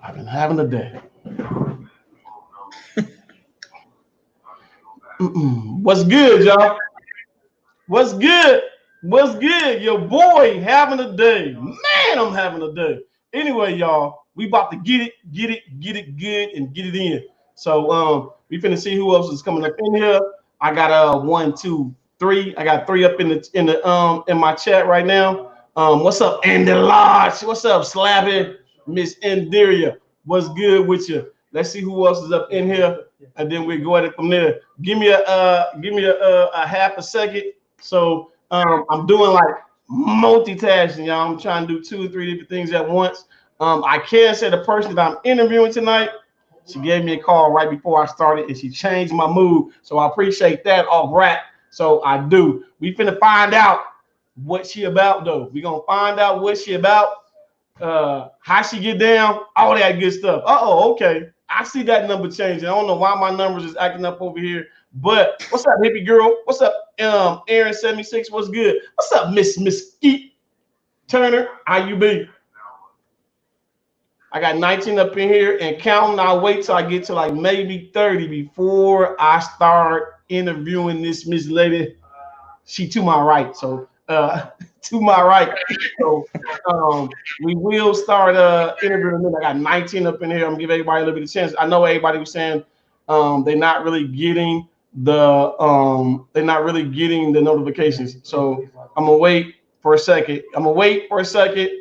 I've been having a day. What's good, y'all? What's good? What's good? Your boy having a day. Man, I'm having a day. Anyway, y'all, we about to get it good and get it in. So we finna see who else is coming up in here. I got one, two, three. I got three up in my chat right now. What's up, Andy Lodge? What's up, Slabby? Miss Enderia? What's good with you? Let's see who else is up in here, and then we go at it from there. Give me a half a second. So I'm doing like multitasking, y'all. I'm trying to do two or three different things at once. I can say the person that I'm interviewing tonight, she gave me a call right before I started, and she changed my mood. So I appreciate that off rap. So I do. We finna find out what she about, though. We gonna find out what she about, how she get down, all that good stuff. Okay. I see that number changing. I don't know why my numbers is acting up over here. But what's up, hippie girl? What's up, Aaron76? What's good? What's up, Miss Mesquite Turner? How you be? I got 19 up in here and counting. I'll wait till I get to like maybe 30 before I start interviewing this Miss Lady. She to my right, so to my right. So we will start interviewing. I got 19 up in here. I'm gonna give everybody a little bit of chance. I know everybody was saying they're not really getting the notifications. So I'm gonna wait for a second.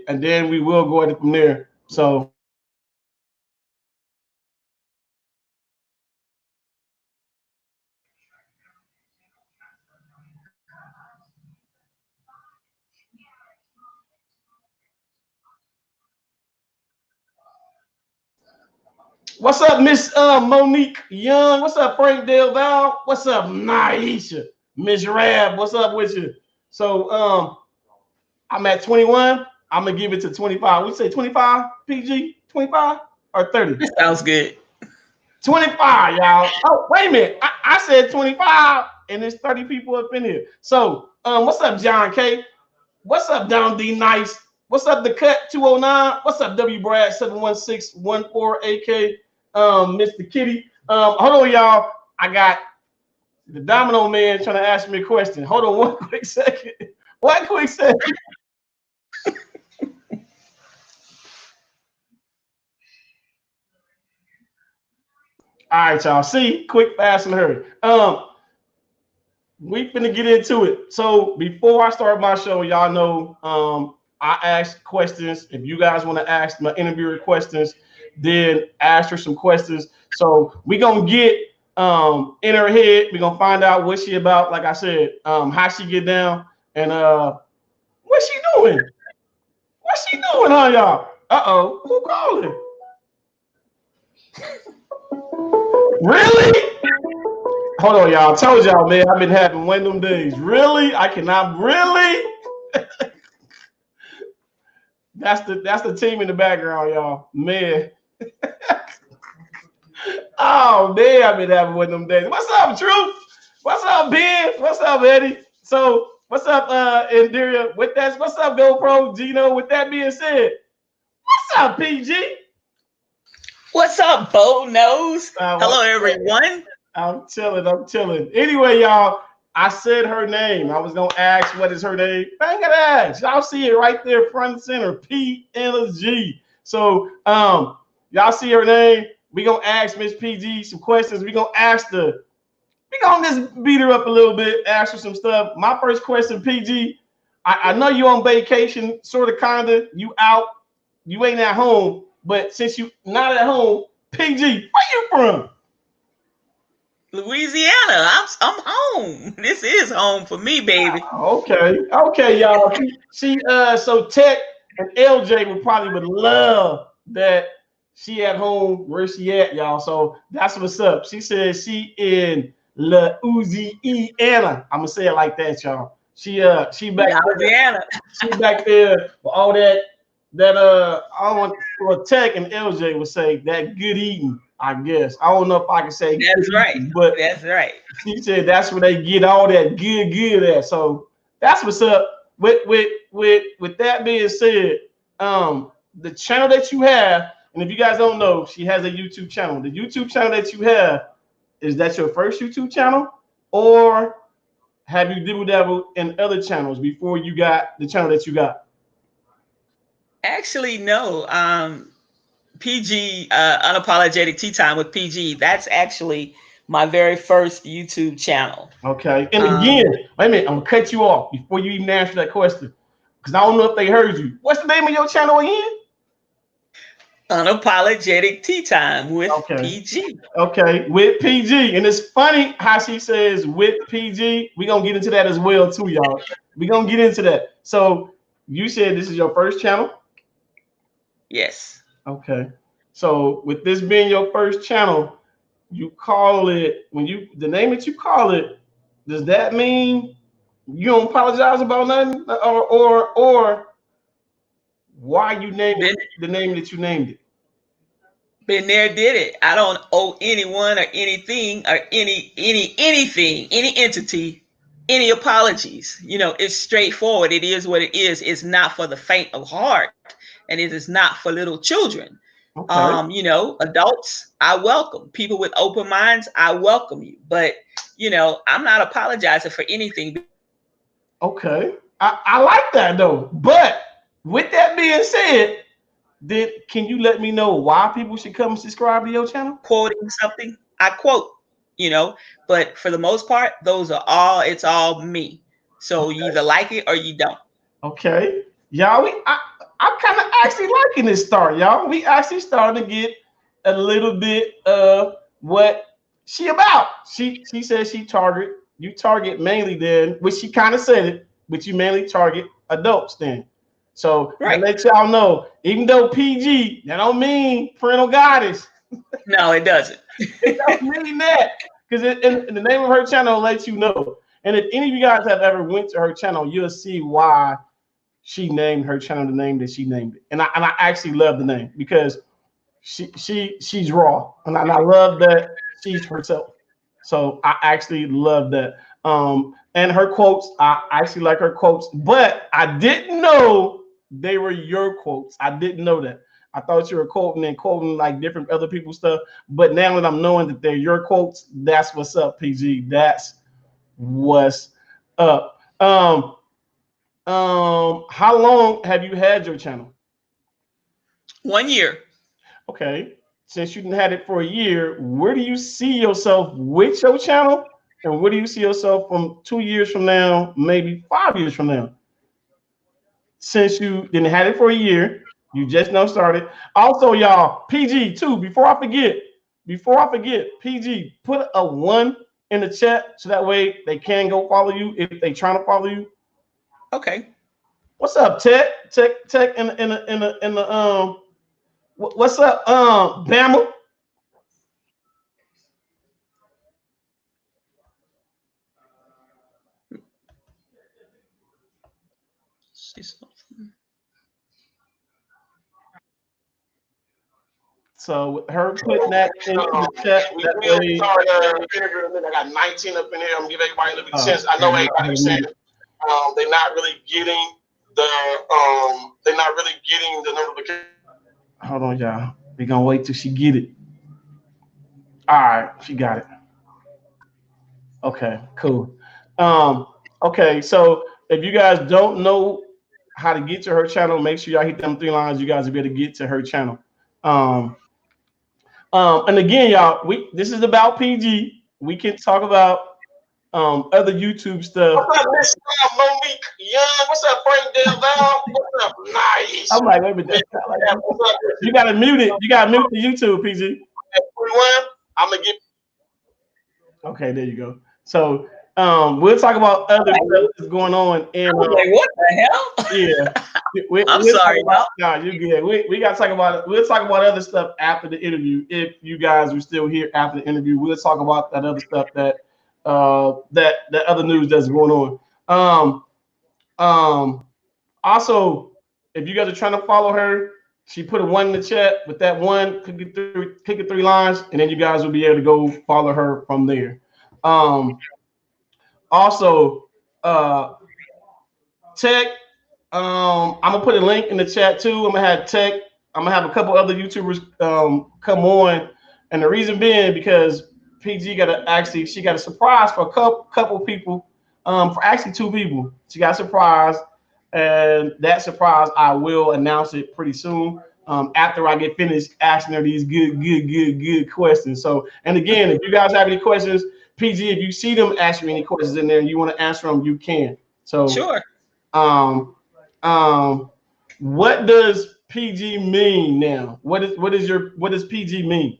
And then we will go at it from there. So what's up, Miss Monique Young? What's up, Frank Del Val? What's up, Naisha? Miss Rab, what's up with you? So I'm at 21. I'm gonna give it to 25. We say 25, PG, 25 or 30. That sounds good. 25, y'all. Oh, wait a minute. I said 25, and there's 30 people up in here. So what's up, John K? What's up, Down D Nice? What's up, The Cut 209? What's up, W Brad 71614 AK? Mr. Kitty. Hold on, y'all. I got the Domino Man trying to ask me a question. Hold on one quick second. One quick second. All right, y'all. See, quick, fast, and hurry. We finna get into it. So before I start my show, y'all know I ask questions. If you guys want to ask my interviewer questions, then ask her some questions. So we gonna get in her head. We gonna find out what she about. Like I said, how she get down, and what she doing? What she doing, huh, y'all? Who calling? Really? Hold on, y'all. I told y'all, man, I've been having one of them days. Really? I cannot really. That's the team in the background, y'all. Man. Oh man, I've been having one of them days. What's up, Truth? What's up, Ben? What's up, Eddie? So what's up, Enderia? What's up, GoPro Gino? With that being said, what's up, PG? What's up, Bo Nose? Hello, everyone. I'm chilling. Anyway, y'all, I said her name. I was gonna ask what is her name. I ain't gonna ask. Y'all see it right there, front and center. PLG. So y'all see her name. We gonna ask Miss PG some questions. We gonna just beat her up a little bit, ask her some stuff. My first question, PG. I know you on vacation, sort of, kinda. You out. You ain't at home. But since you not at home, PG, where you from? Louisiana. I'm home. This is home for me, baby. Okay, y'all. So Tech and LJ would love that she at home. Where she at, y'all? So that's what's up. She says she in Louisiana. I'm gonna say it like that, y'all. She back Louisiana. She back there with all that I want for Tech and LJ would say that good eating. I guess I don't know if I can say that's right, but that's right. She said that's where they get all that good at. So that's what's up. With that being said, the channel that you have, And if you guys don't know, she has a YouTube channel. The YouTube channel that you have, is that your first YouTube channel, or have you dibble dabbled in other channels before you got the channel that you got? Actually, no. PG, Unapologetic Tea Time with PG. That's actually my very first YouTube channel. Okay. And again, wait a minute, I'm gonna cut you off before you even answer that question. Because I don't know if they heard you. What's the name of your channel again? Unapologetic Tea Time with Okay. PG. Okay, with PG. And it's funny how she says with PG. We're gonna get into that as well, too, y'all. We're gonna get into that. So you said this is your first channel? Yes. Okay. So with this being your first channel, you call it the name that you call it, does that mean you don't apologize about nothing? Or why you named it the name that you named it? Been there, did it. I don't owe anyone or anything or anything, any entity, any apologies. It's straightforward. It is what it is. It's not for the faint of heart, and it is not for little children. Okay. Adults, I welcome. People with open minds, I welcome you. But I'm not apologizing for anything. Okay. I like that though. But with that being said, then can you let me know why people should come and subscribe to your channel? Quoting something, I quote, but for the most part, it's all me. So you either like it or you don't. Okay. Y'all, I'm kind of actually liking this start, y'all. We actually starting to get a little bit of what she about. She says you target mainly then, which she kind of said it, but you mainly target adults then. So Right. I let y'all know, even though PG, that don't mean parental guidance. No, it doesn't. It don't mean that. Because in the name of her channel lets you know. And if any of you guys have ever went to her channel, you'll see why she named her channel the name that she named it. And I actually love the name because she's raw. And I love that she's herself. So I actually love that. And her quotes, I actually like her quotes, but I didn't know they were your quotes. I didn't know that. I thought you were quoting like different other people's stuff. But now that I'm knowing that they're your quotes, that's what's up, PG. That's what's up. How long have you had your channel? 1 year. Okay. Since you had it for a year, where do you see yourself with your channel? And where do you see yourself from 2 years from now, maybe 5 years from now? Since you didn't have it for a year, you just now started. Also, y'all, PG too, before I forget, PG, put a 1 in the chat so that way they can go follow you if they trying to follow you. Okay. What's up, Tech in the what's up, Bama? So with her putting that in the chat, that way. I got 19 up in here. I'm gonna give everybody a little bit of chance. I know everybody's saying they're not really getting the notification. Hold on, y'all. We're gonna wait till she get it. All right, she got it. Okay, cool. Okay, so if you guys don't know how to get to her channel, make sure y'all hit them 3 lines. You guys will be able to get to her channel. And again, y'all, this is about PG. We can talk about other YouTube stuff. What's up, Miss Monique Young? What's up, Frank Del Val? What's up, Nice? I'm like, wait a minute. You gotta mute it. You gotta mute the YouTube, PG. I'm gonna get. Okay, there you go. So we'll talk about other stuff that's going on. And like, what the hell? Yeah. I'm sorry. No, you're good. We gotta talk about it. We'll talk about other stuff after the interview. If you guys are still here after the interview, we'll talk about that other stuff that other news that's going on. Also, if you guys are trying to follow her, she put a 1 in the chat. With that 1, click it 3 lines, and then you guys will be able to go follow her from there. Also, Tech, I'm gonna put a link in the chat too. I'm gonna have Tech I'm gonna have a couple other YouTubers come on, and the reason being because PG got to actually she got a surprise for a couple people, for actually two people. She got a surprise, and that surprise I will announce it pretty soon. After I get finished asking her these good questions. So, and again, if you guys have any questions, PG, if you see them asking me any questions in there and you want to answer them, you can. So, Sure. um, um, what does PG mean now? What does PG mean?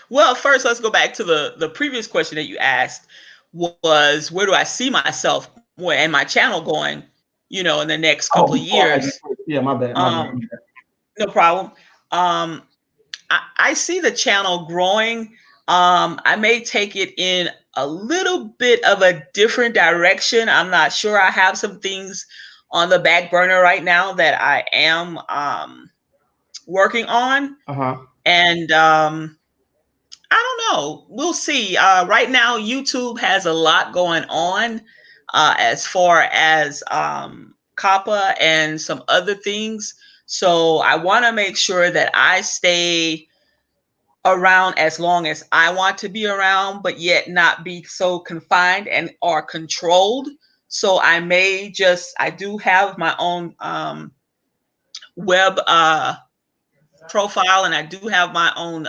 Well, first, let's go back to the previous question that you asked was where do I see myself and my channel going, in the next Oh, couple of before I years. yeah, my bad, my Um, bad. no problem. Um, I see the channel growing. I may take it in a little bit of a different direction. I'm not sure. I have some things on the back burner right now that I am working on. Uh-huh. And I don't know. We'll see. Right now, YouTube has a lot going on as far as COPPA and some other things. So I want to make sure that I stay around as long as I want to be around, but yet not be so confined and or controlled. So I do have my own web profile, and I do have my own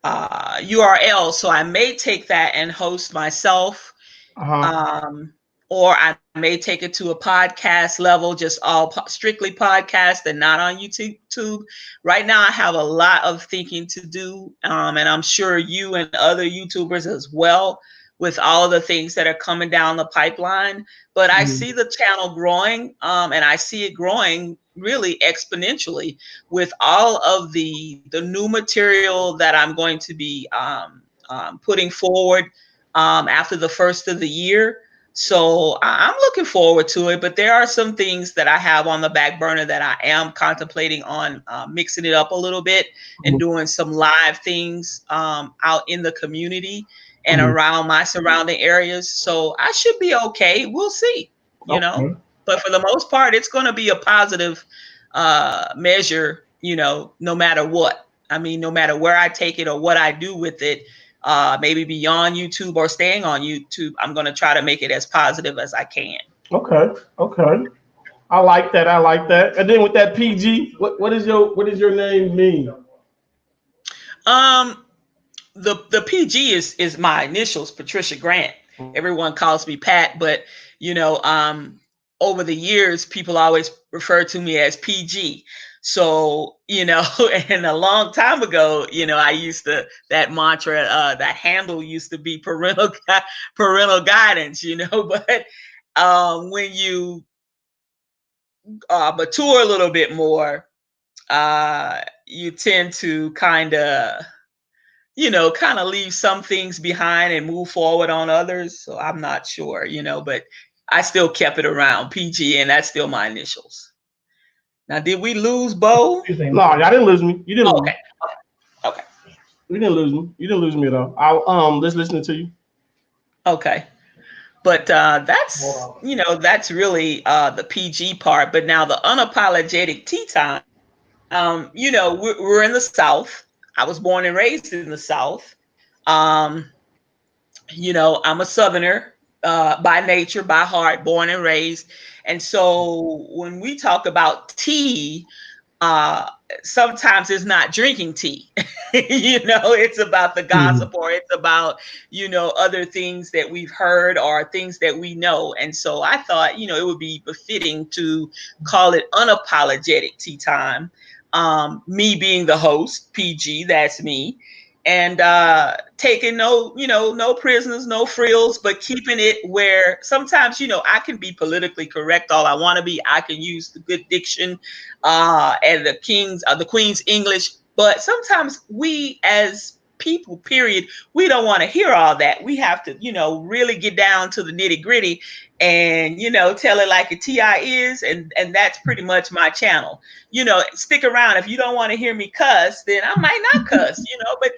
URL. So I may take that and host myself, Uh-huh. um, or I may take it to a podcast level, just strictly podcast and not on YouTube. Right now, I have a lot of thinking to do, and I'm sure you and other YouTubers as well, with all the things that are coming down the pipeline. But I Mhm. see the channel growing, and I see it growing really exponentially with all of the new material that I'm going to be putting forward after the first of the year. So I'm looking forward to it, but there are some things that I have on the back burner that I am contemplating on mixing it up a little bit and Mhm. doing some live things out in the community and Mhm. around my surrounding areas. So I should be okay. We'll see, you know. Okay. But for the most part, it's going to be a positive measure, no matter what. I mean, no matter where I take it or what I do with it, maybe beyond YouTube or staying on YouTube, I'm going to try to make it as positive as I can. Okay. Okay. I like that. I like that. And then with that PG, what does your name mean? Um, the PG is my initials, Patricia Grant. Everyone calls me Pat, but you know, um, over the years, people always refer to me as PG. So, and a long time ago, I used to that mantra, that handle used to be parental guidance, but when you mature a little bit more, you tend to kind of leave some things behind and move forward on others. So I'm not sure, but I still kept it around PG, and that's still my initials. Now, did we lose Bo? No, y'all didn't lose me. You didn't Oh, lose me. okay, okay, You didn't lose me. You didn't lose me at all. I just listening to you. okay. But that's really the PG part. But now the unapologetic tea time. We're in the South. I was born and raised in the South. Um, I'm a Southerner by nature, by heart, born and raised. And so when we talk about tea, uh, sometimes it's not drinking tea. It's about the Mhm. gossip, or it's about, other things that we've heard or things that we know. And so I thought, it would be befitting to call it unapologetic tea time. Me being the host, PG, that's me, and taking no prisoners, no frills, but keeping it where sometimes I can be politically correct all I want to be. I can use the good diction and the queen's English, but sometimes we as people, period, we don't want to hear all that. We have to really get down to the nitty gritty and tell it like a ti is, and that's pretty much my channel. Stick around. If you don't want to hear me cuss, then I might not cuss, but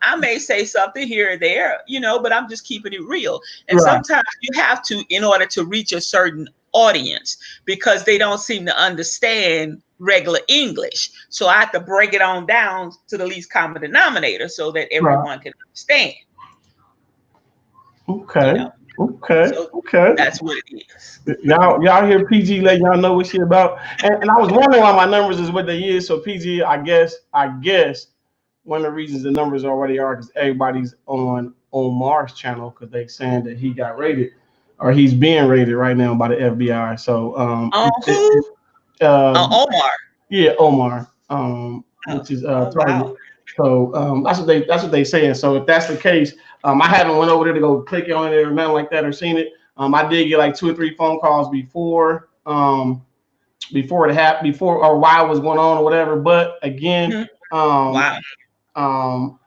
I may say something here or there, but I'm just keeping it real. And Right. sometimes you have to, in order to reach a certain audience, because they don't seem to understand regular English. So I have to break it on down to the least common denominator so that Right. everyone can understand. You Okay. know, Okay. so Okay. that's what it is. Y'all hear PG letting y'all know what she about. And I was wondering why my numbers is what they is. So PG, I guess one of the reasons the numbers already are because everybody's on Omar's channel because they saying that he got raided or he's being raided right now by the FBI. So On who? On uh, Omar. yeah, Omar, Oh, which is oh Target. wow. So that's what they saying. So if that's the case, I haven't went over there to go click on it or nothing like that or seen it. I did get like 2 or 3 phone calls before it happened, before or while it was going on or whatever. But again, Mhm. um, Wow. um,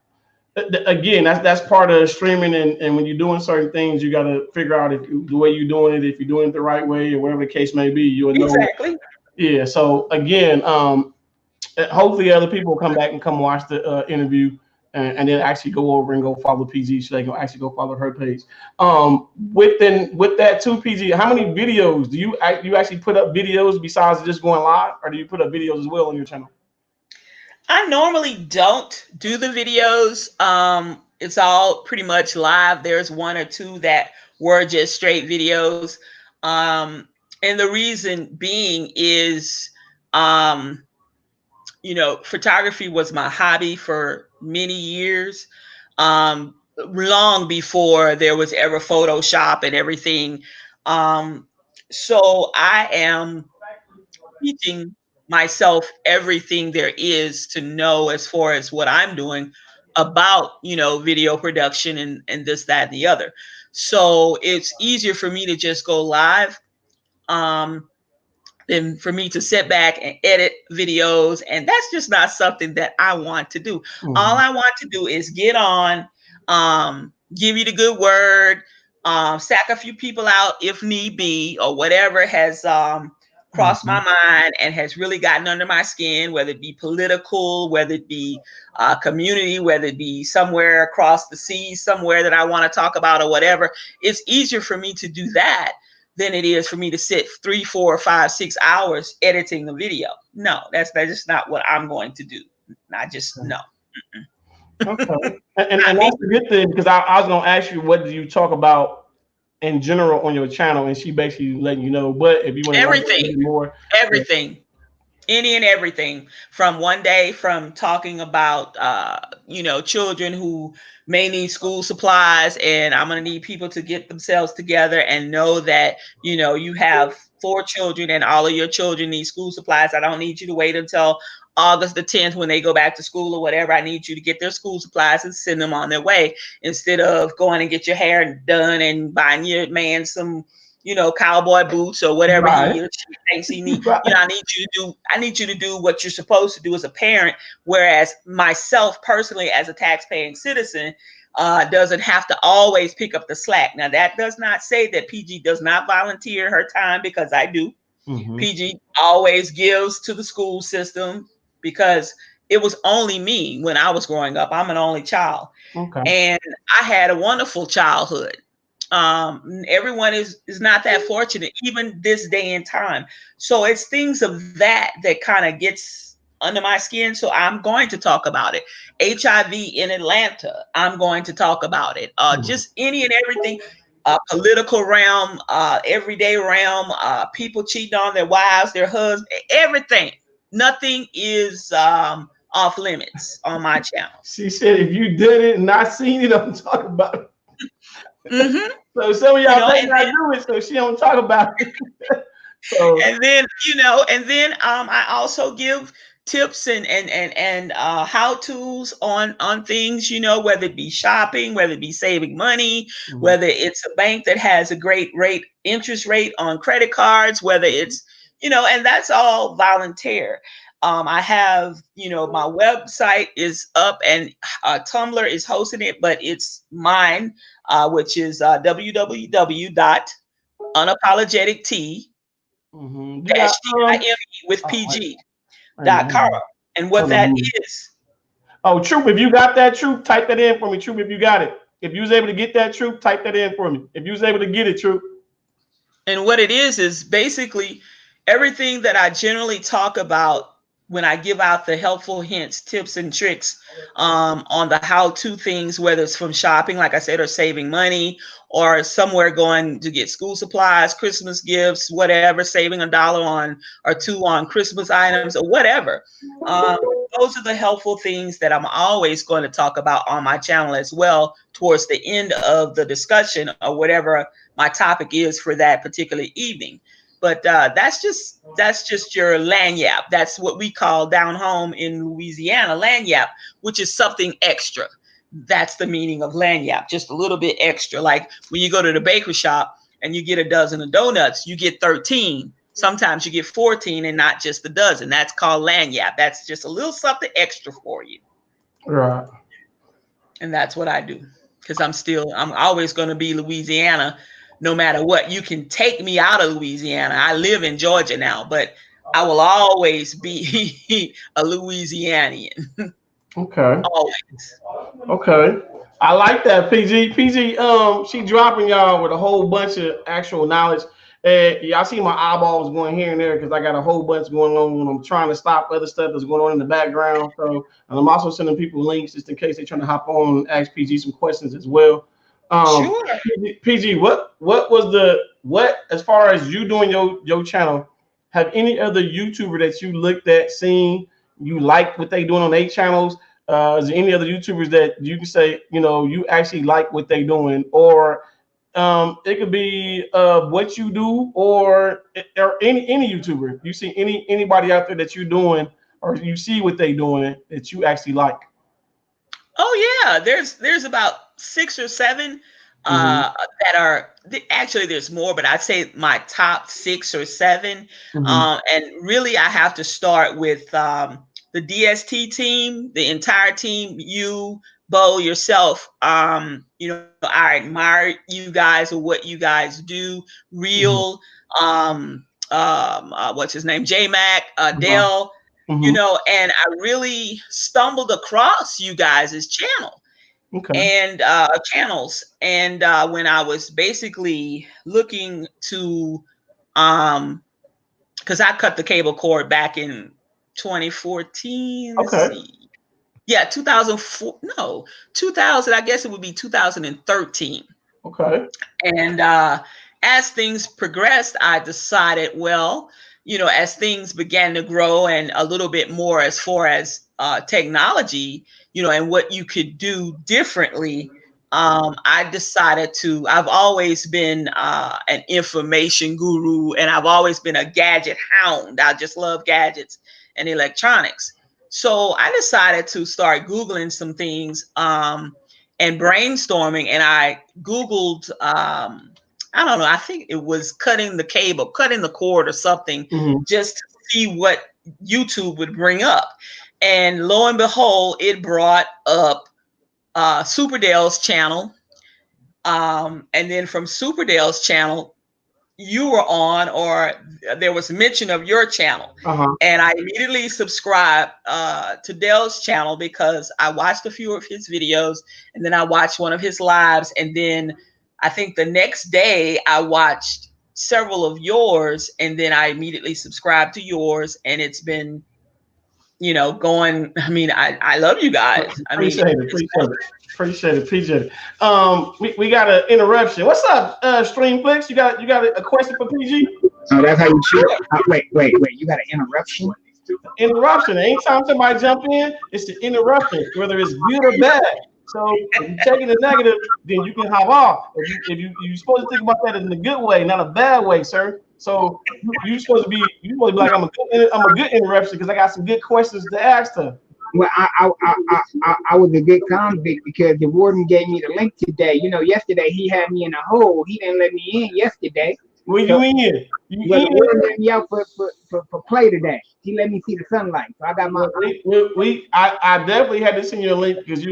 again, that's part of streaming, and when you're doing certain things, you got to figure out if the way you're doing it, if you're doing it the right way or whatever the case may be, you'll know. Exactly. Yeah. So again, hopefully other people will come back and come watch the interview and then actually go over and go follow PG so they can actually go follow her page. With that too, PG, how many videos do you actually put up videos besides just going live, or do you put up videos as well on your channel? I normally don't do the videos. It's all pretty much live. There's one or two that were just straight videos. And the reason being is, um, photography was my hobby for many years. Long before there was ever Photoshop and everything. So I am teaching myself everything there is to know as far as what I'm doing about, video production and this, that, and the other. So it's easier for me to just go live. Um, than for me to sit back and edit videos. And that's just not something that I want to do. All Mhm. I want to do is get on, give you the good word, sack a few people out if need be, or whatever has crossed my Mhm. mind and has really gotten under my skin, whether it be political, whether it be community, whether it be somewhere across the seas, somewhere that I want to talk about or whatever. It's easier for me to do that than it is for me to sit 3, 4, 5, 6 hours editing a video. No, that's just not what I'm going to do. Not just no. Okay. And Not me. that's a good thing because I was gonna ask you what do you talk about in general on your channel, and she basically letting you know. But if you want to elaborate a Everything. little bit more, yeah. Everything. Any and everything, from one day from talking about children who may need school supplies, and I'm going to need people to get themselves together and know that you have 4 children and all of your children need school supplies. I don't need you to wait until August the 10th when they go back to school or whatever. I need you to get their school supplies and send them on their way, instead of going and get your hair done and buying your man some cowboy boots or whatever Right, he or she thinks he needs. right, I need you to do what you're supposed to do as a parent. Whereas myself personally, as a tax-paying citizen, doesn't have to always pick up the slack. Now, that does not say that PG does not volunteer her time, because I do. hmm PG always gives to the school system, because it was only me when I was growing up. I'm an only child, okay, and I had a wonderful childhood. Everyone is not that fortunate, even this day and time. So it's things of that kind of gets under my skin. So I'm going to talk about it. HIV in Atlanta, I'm going to talk about it. Mhm. Just any and everything. Political realm, everyday realm, people cheating on their wives, their husbands, everything. Nothing is off limits on my channel. She said if you did it and not seen it, I'm talking about it. Hmm. So some of You y'all know, may and not do it, so she don't talk about it. So I also give tips and how to's on things, whether it be shopping, whether it be saving money, mhm, whether it's a bank that has a great interest rate on credit cards, whether it's and that's all volunteer. I have, my website is up, and Tumblr is hosting it, but it's mine, which is www.unapologetic you got TIME with oh wait a minute, PG.com. And what hold on, that hold on. is, Oh, Troop, if you got that, Troop, type that in for me. Troop, if you got it. If you was able to get that, Troop, type that in for me. If you was able to get it, Troop. and what it is basically Everything that I generally talk about when I give out the helpful hints, tips, and tricks on the how-to things, whether it's from shopping, like I said, or saving money, or somewhere going to get school supplies, Christmas gifts, whatever, saving $1 on or two on Christmas items or whatever. Um, those are the helpful things that I'm always going to talk about on my channel as well towards the end of the discussion or whatever my topic is for that particular evening. But that's just your lanyap. That's what we call down home in Louisiana lanyap, which is something extra. That's the meaning of lanyap, just a little bit extra. Like when you go to the bakery shop and you get a dozen of donuts, you get 13. Sometimes you get 14 and not just a dozen. That's called lanyap. That's just a little something extra for you. Right. And that's what I do. Because I'm always going to be Louisiana no matter what. You can take me out of Louisiana. I live in Georgia now, but I will always be a Louisianian. Okay. Always. Okay. I like that, PG. PG, she dropping y'all with a whole bunch of actual knowledge. And y'all see my eyeballs going here and there because I got a whole bunch going on when I'm trying to stop other stuff that's going on in the background. So, and I'm also sending people links just in case they're trying to hop on and ask PG some questions as well. Sure. PG, what was what as far as you doing your channel? Have any other YouTuber that you looked at, seen, you like what they doing on their channels? Is there any other YouTubers that you can say, you actually like what they doing, or it could be what you do, or any YouTuber you see anybody out there that you're doing, or you see what they doing that you actually like. Oh yeah, there's about 6 or 7 Mm-hmm. that are actually there's more, but I'd say my top 6 or 7. Mm-hmm. And really, I have to start with the DST team, the entire team. You, Bo, yourself. I admire you guys or what you guys do. Real, what's his name? J Mac, Mm-hmm. Dell. Mm-hmm. And I really stumbled across you guys' Okay. channels. And when I was basically looking to, because I cut the cable cord back in 2014. Let's Okay. see. Yeah, 2004. No, 2000. I guess it would be 2013. Okay. And as things progressed, I decided, well, as things began to grow and a little bit more as far as technology, and what you could do differently, I decided I've always been an information guru, and I've always been a gadget hound. I just love gadgets and electronics. So I decided to start Googling some things. And brainstorming, and I Googled, I don't know, I think it was cutting the cord or something, Mm-hmm. just to see what YouTube would bring up. And lo and behold, it brought up Super Dale's channel. And then from Super Dale's channel, you were on, or there was mention of your channel. Uh-huh. And I immediately subscribed to Dale's channel because I watched a few of his videos, and then I watched one of his lives. And then I think the next day I watched several of yours, and then I immediately subscribed to yours. And it's been, going. I mean, I love you guys. I mean, Appreciate it. Appreciate it. We got an interruption. What's up, Streamflix? You got a question for PG? Oh, that's how you shoot. Wait. You got an interruption? Interruption. Anytime somebody jump in, it's the interruption, whether it's good or bad. So if you take it as negative, then you can hop off. You're supposed to think about that in a good way, not a bad way, sir. So you're supposed to be like, I'm a good interruption because I got some good questions to ask her. Well, I was a good convict because the warden gave me the link today. Yesterday he had me in a hole. He didn't let me in yesterday. Where you in? Well, the warden let me out for play today. He let me see the sunlight. So I got my. I definitely had to send you a link because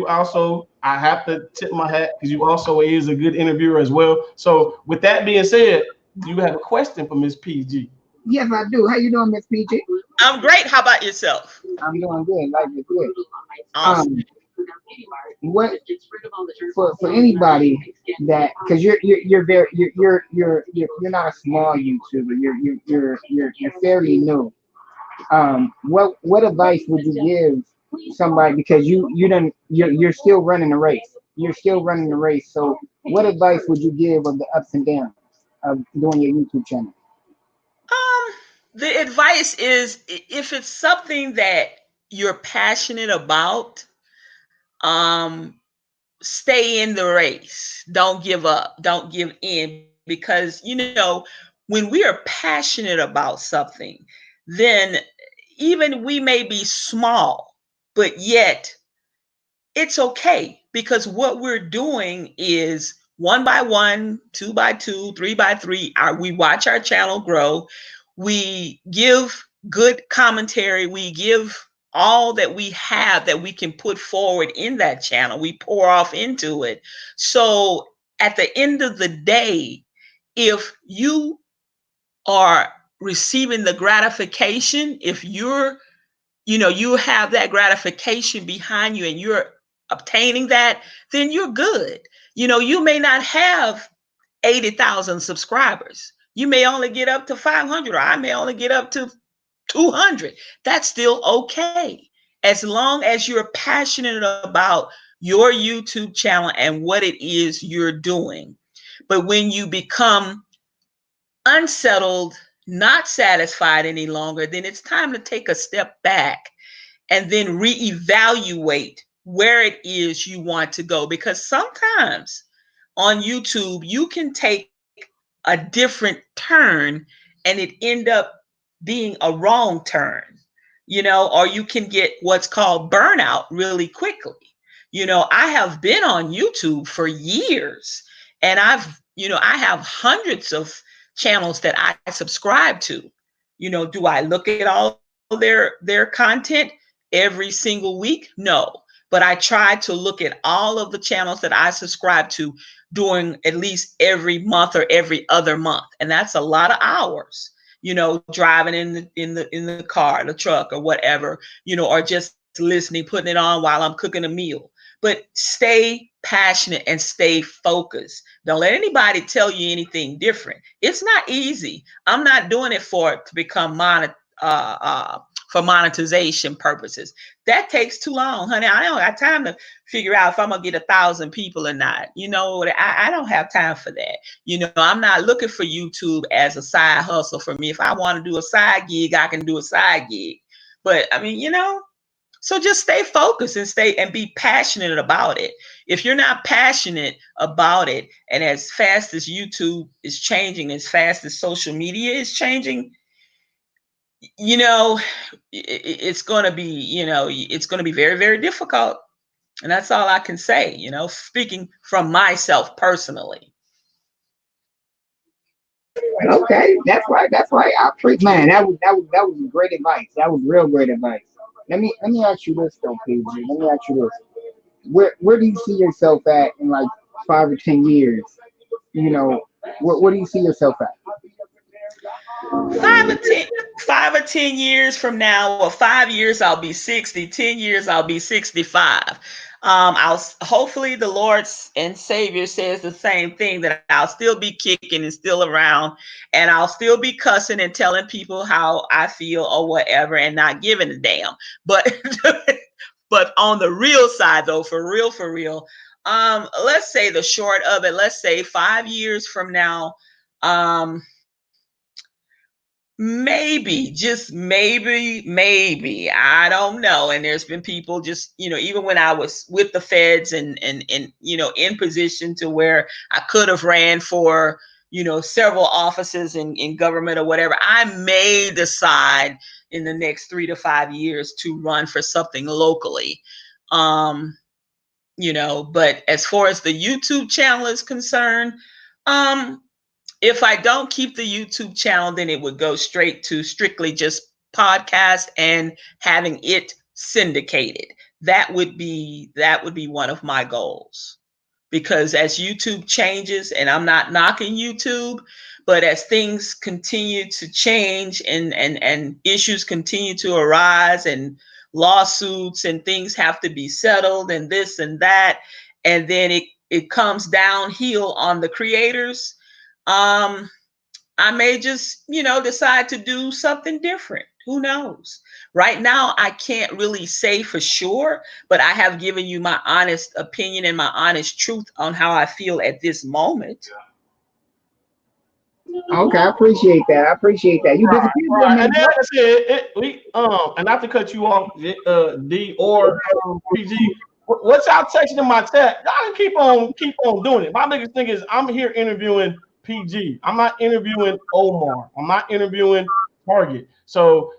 I have to tip my hat because you also is a good interviewer as well. So with that being said, you have a question for Miss PG. Yes, I do. How you doing, Miss PG? I'm great. How about yourself? I'm doing good. Life is good. Awesome. what for anybody that, because you're very you're not a small YouTuber. You're fairly new. What advice would you give somebody, because you're still running the race. You're still running the race. So what advice would you give of the ups and downs of doing your YouTube channel? Um, the advice is, if it's something that you're passionate about, um, stay in the race. Don't give up. Don't give in, because when we are passionate about something, then even we may be small, but yet it's okay, because what we're doing is one by one, two by two, three by three. We watch our channel grow. We give good commentary. We give all that we have that we can put forward in that channel. We pour off into it. So at the end of the day, if you are receiving the gratification, if you have that gratification behind you and you're obtaining that, then you're good. You may not have 80,000 subscribers. You may only get up to 500, or I may only get up to 200. That's still okay. As long as you're passionate about your YouTube channel and what it is you're doing. But when you become unsettled, not satisfied any longer, then it's time to take a step back and then reevaluate where it is you want to go. Because sometimes on YouTube, you can take a different turn and it end up being a wrong turn, or you can get what's called burnout really quickly. I have been on YouTube for years, and I have hundreds of channels that I subscribe to. Do I look at all their content every single week? No. But I try to look at all of the channels that I subscribe to during at least every month or every other month. And that's a lot of hours, driving in the car, the truck, or whatever, or just listening, putting it on while I'm cooking a meal. But stay passionate and stay focused. Don't let anybody tell you anything different. It's not easy. I'm not doing it to become for monetization purposes. That takes too long, honey. I don't have time to figure out if I'm gonna get 1,000 people or not. I don't have time for that. I'm not looking for YouTube as a side hustle for me. If I want to do a side gig, I can do a side gig. But I mean, so just stay focused and be passionate about it. If you're not passionate about it, and as fast as YouTube is changing, as fast as social media is changing, it's going to be very, very difficult. And that's all I can say, speaking from myself personally. Okay, that's right. That's right. I appreciate, man. That was great advice. That was real great advice. Let me ask you this though, PG. Let me ask you this. Where do you see yourself at in like 5 or 10 years? You know, where do you see yourself at? 5 or 10 years from now, or 5 years I'll be 60, 10 years I'll be 65. I'll hopefully the Lord and Savior says the same thing, that I'll still be kicking and still around, and I'll still be cussing and telling people how I feel or whatever, and not giving a damn. But but on the real side though, for real, let's say the short of it, let's say 5 years from now, um, maybe, just maybe, I don't know. And there's been people, just, even when I was with the feds and in position to where I could have ran for, several offices in government or whatever, I may decide in the next 3 to 5 years to run for something locally. But as far as the YouTube channel is concerned, if I don't keep the YouTube channel, then it would go straight to strictly just podcast and having it syndicated. That would be one of my goals. Because as YouTube changes, and I'm not knocking YouTube, but as things continue to change and issues continue to arise and lawsuits and things have to be settled and this and that, and then it comes downhill on the creators, I may just, decide to do something different. Who knows? Right now, I can't really say for sure, but I have given you my honest opinion and my honest truth on how I feel at this moment. Okay, I appreciate that. I appreciate that. You disappeared for a Right. And minute, then bro. like I said, and not to cut you off, D or PG. What's y'all texting in my chat? Y'all keep on doing it. My biggest thing is I'm here interviewing PG. I'm not interviewing Omar. I'm not interviewing Target. So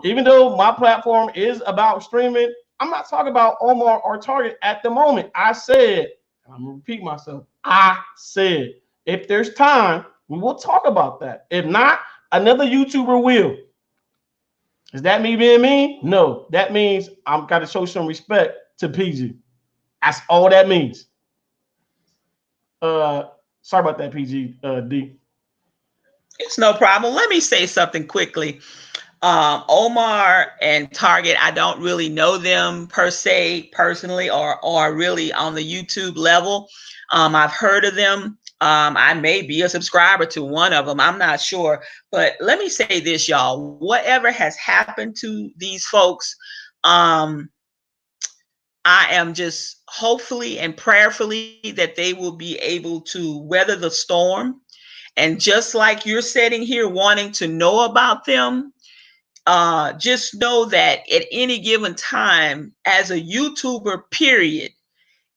even though my platform is about streaming, I'm not talking about Omar or Target at the moment. I said, I'm gonna repeat myself. I said, if there's time, we will talk about that. If not, another YouTuber will. Is that me being mean? No. That means I've got to show some respect to PG. That's all that means. Sorry about that, PG D. It's no problem. Let me say something quickly. Omar and Target, I don't really know them per se personally or really on the YouTube level. I've heard of them. I may be a subscriber to one of them. I'm not sure. But let me say this, y'all. Whatever has happened to these folks, I am just hopefully and prayerfully that they will be able to weather the storm. And just like you're sitting here wanting to know about them, just know that at any given time, as a YouTuber, period,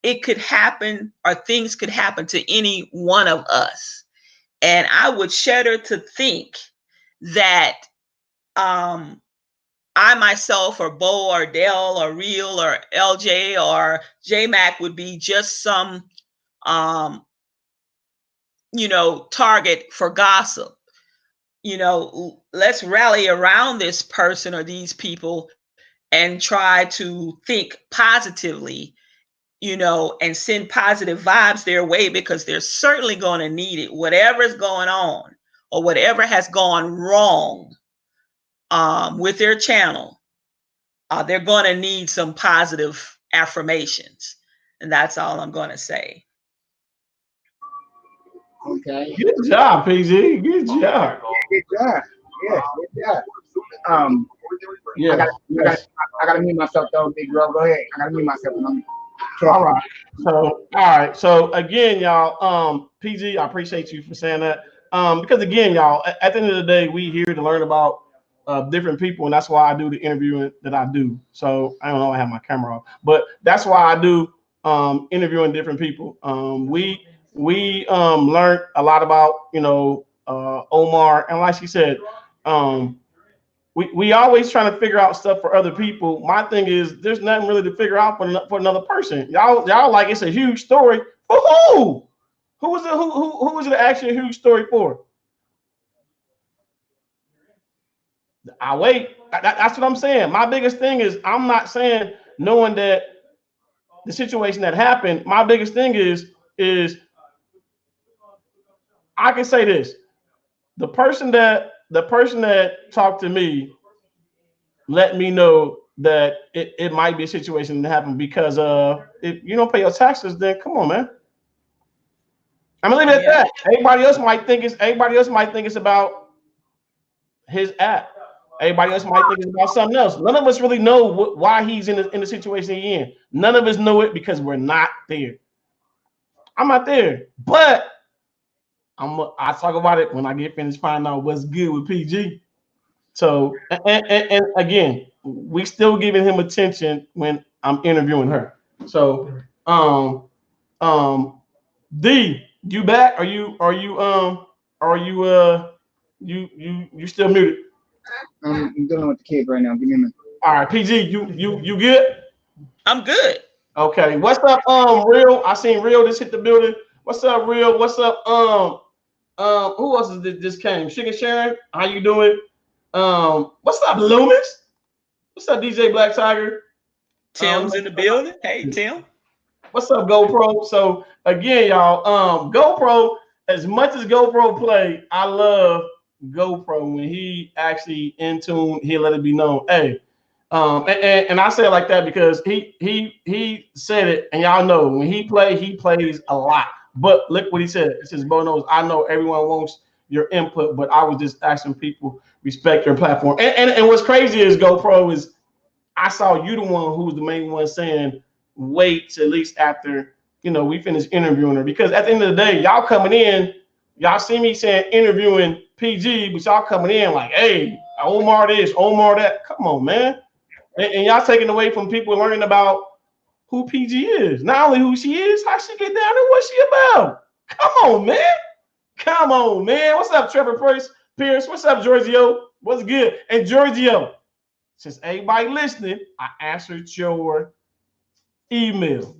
it could happen or things could happen to any one of us. And I would shudder to think that I myself or Bo or Dell or Real or LJ or JMac would be just some, target for gossip. Let's rally around this person or these people and try to think positively, and send positive vibes their way, because they're certainly going to need it. Whatever's going on or whatever has gone wrong with their channel, they're going to need some positive affirmations. And that's all I'm going to say. Okay. Good job, PG. Good job. Good job. Yes, good job. Yeah. I gotta mute myself though, big bro. Go ahead. I gotta mute myself. All right. So, all right. So again, y'all, PG, I appreciate you for saying that. Because again, y'all, at the end of the day, we here to learn about different people, and that's why I do the interviewing that I do. So I don't know, I have my camera off, but that's why I do interviewing different people. We learned a lot about Omar, and like she said, we always trying to figure out stuff for other people. My thing is, there's nothing really to figure out for another person. Y'all like it's a huge story for who? Who was it actually a huge story for? I wait. That's what I'm saying. My biggest thing is, I'm not saying knowing that the situation that happened. My biggest thing is I can say this: the person that talked to me let me know that it might be a situation that happened because if you don't pay your taxes, then come on, man. I'm gonna leave it at that. Everybody else might think it's about his app. Everybody else might think it's about something else. None of us really know why he's in the situation he's in. None of us know it because we're not there. I'm not there, but I talk about it when I get finished finding out what's good with PG. So and again, we still giving him attention when I'm interviewing her. So D, you back? You still muted? I'm dealing with the kid right now. Give me a minute. All right, PG, you good? I'm good. Okay. What's up, Real? I seen Real just hit the building. What's up, Real? What's up, who else is this came? Sugar Sharon, how you doing? What's up, Loomis? What's up, DJ Black Tiger? Tim's in the building. Hey, Tim. What's up, GoPro? So again, y'all, GoPro, as much as GoPro play, I love GoPro when he actually in tune, he'll let it be known. Hey, And I say it like that because he said it, and y'all know when he plays a lot. But look what he said. He says, "Bo knows I know everyone wants your input, but I was just asking people respect your platform." And what's crazy is GoPro is I saw you the one who was the main one saying wait till at least after we finish interviewing her because at the end of the day, y'all coming in, y'all see me saying interviewing PG, but y'all coming in like, hey, Omar this, Omar that. Come on, man. And y'all taking away from people learning about who PG is. Not only who she is, how she get down and what she about. Come on, man. Come on, man. What's up, Trevor Pierce? What's up, Giorgio? What's good? And Giorgio, since everybody listening, I answered your email.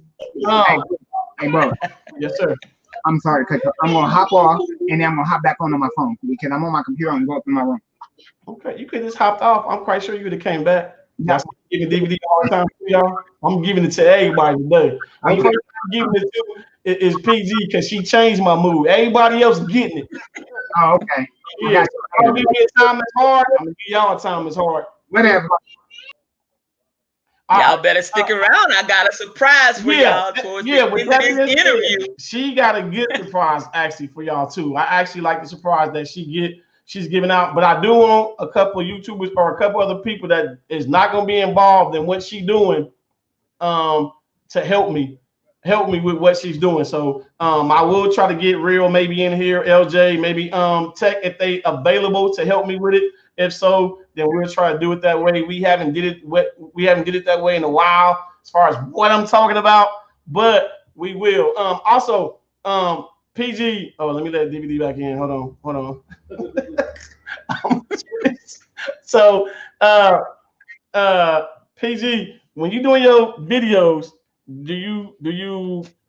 Hey, bro. Yes, sir. I'm sorry, cause I'm gonna hop off and then I'm gonna hop back on my phone because I'm on my computer and go up in my room. Okay, you could just hopped off. I'm quite sure you would have came back. Yeah. Y'all giving DVD all the time for y'all. I'm giving it to everybody today. I'm giving it to is PG because she changed my mood. Everybody else getting it. Oh, okay. Yeah. I'm giving you a time that's hard. I'm gonna give y'all a time that's hard. Whatever. Y'all better stick around. I got a surprise for y'all towards the end of this interview. She got a good surprise actually for y'all too. I actually like the surprise that she's giving out, but I do want a couple of YouTubers or a couple other people that is not going to be involved in what she's doing to help me with what she's doing. So I will try to get Real maybe in here, LJ, maybe Tech if they available to help me with it. If so, then we'll try to do it that way. We haven't did it that way in a while as far as what I'm talking about, but we will. Also, PG. Oh, let me let DVD back in. Hold on. So, PG, when you doing your videos, do you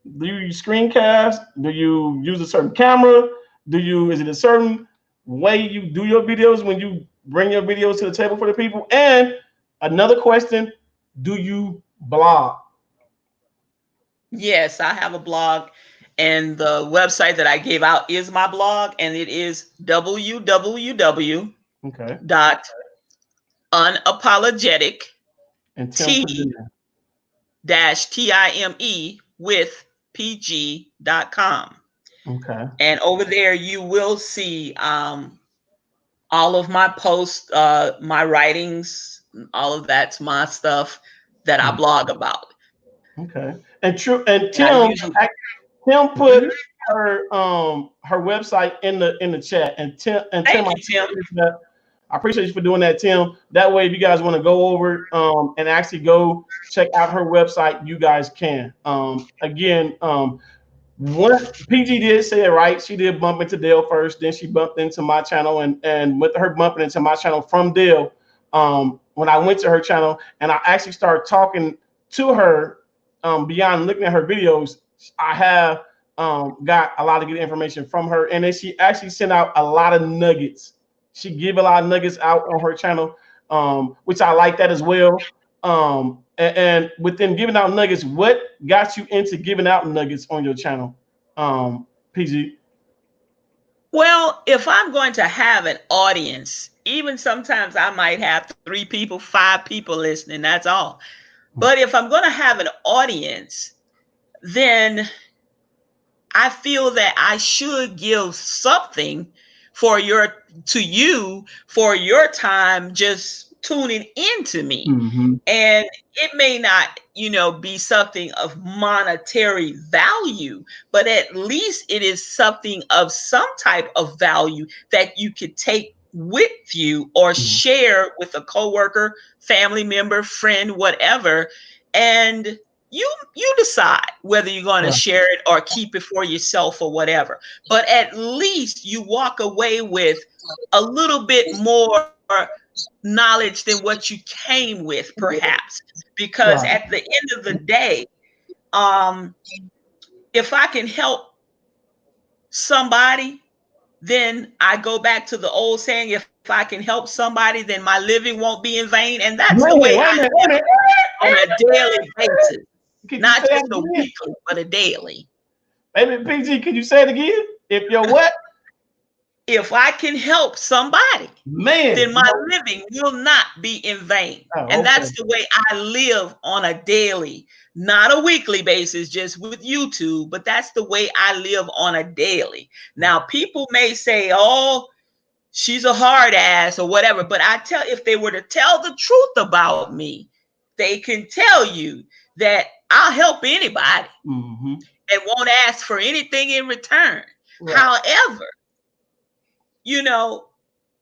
screencast? Do you use a certain camera? Is it a certain way you do your videos when you bring your videos to the table for the people? And another question, do you blog? Yes, I have a blog, and the website that I gave out is my blog, and it is www.unapologetic T-time with pg.com. Okay. And over there you will see all of my posts, my writings, all of that's my stuff that I blog about. Okay. And Tim put her website in the chat. And Tim, I appreciate you for doing that, Tim. That way, if you guys want to go over and actually go check out her website, you guys can. Again, what PG did say it right. She did bump into Dale first, then she bumped into my channel, and with her bumping into my channel from Dale, when I went to her channel and I actually started talking to her, beyond looking at her videos, I have got a lot of good information from her, and then she actually sent out a lot of nuggets. She gave a lot of nuggets out on her channel, which I like that as well. And within giving out nuggets, what got you into giving out nuggets on your channel, PG? Well, if I'm going to have an audience, even sometimes I might have 3 people, 5 people listening, that's all. But if I'm going to have an audience, then I feel that I should give something for your time just tuning into me. Mm-hmm. And it may not, be something of monetary value, but at least it is something of some type of value that you could take with you or share with a coworker, family member, friend, whatever. And you decide whether you're going to share it or keep it for yourself or whatever. But at least you walk away with a little bit more knowledge than what you came with, perhaps. Because at the end of the day, if I can help somebody, then I go back to the old saying, if I can help somebody, then my living won't be in vain. And that's the way I live on a daily basis. Not just a weekly, but a daily. Maybe PG, can you say it again? If you're what? if I can help somebody, Man, then my living will not be in vain. oh, And okay. that's the way I live on a daily, not a weekly basis, just with YouTube, but that's the way I live on a daily. Now, people may say, oh, she's a hard ass or whatever, but I tell, if they were to tell the truth about me, they can tell you that I'll help anybody and won't ask for anything in return. Right. However,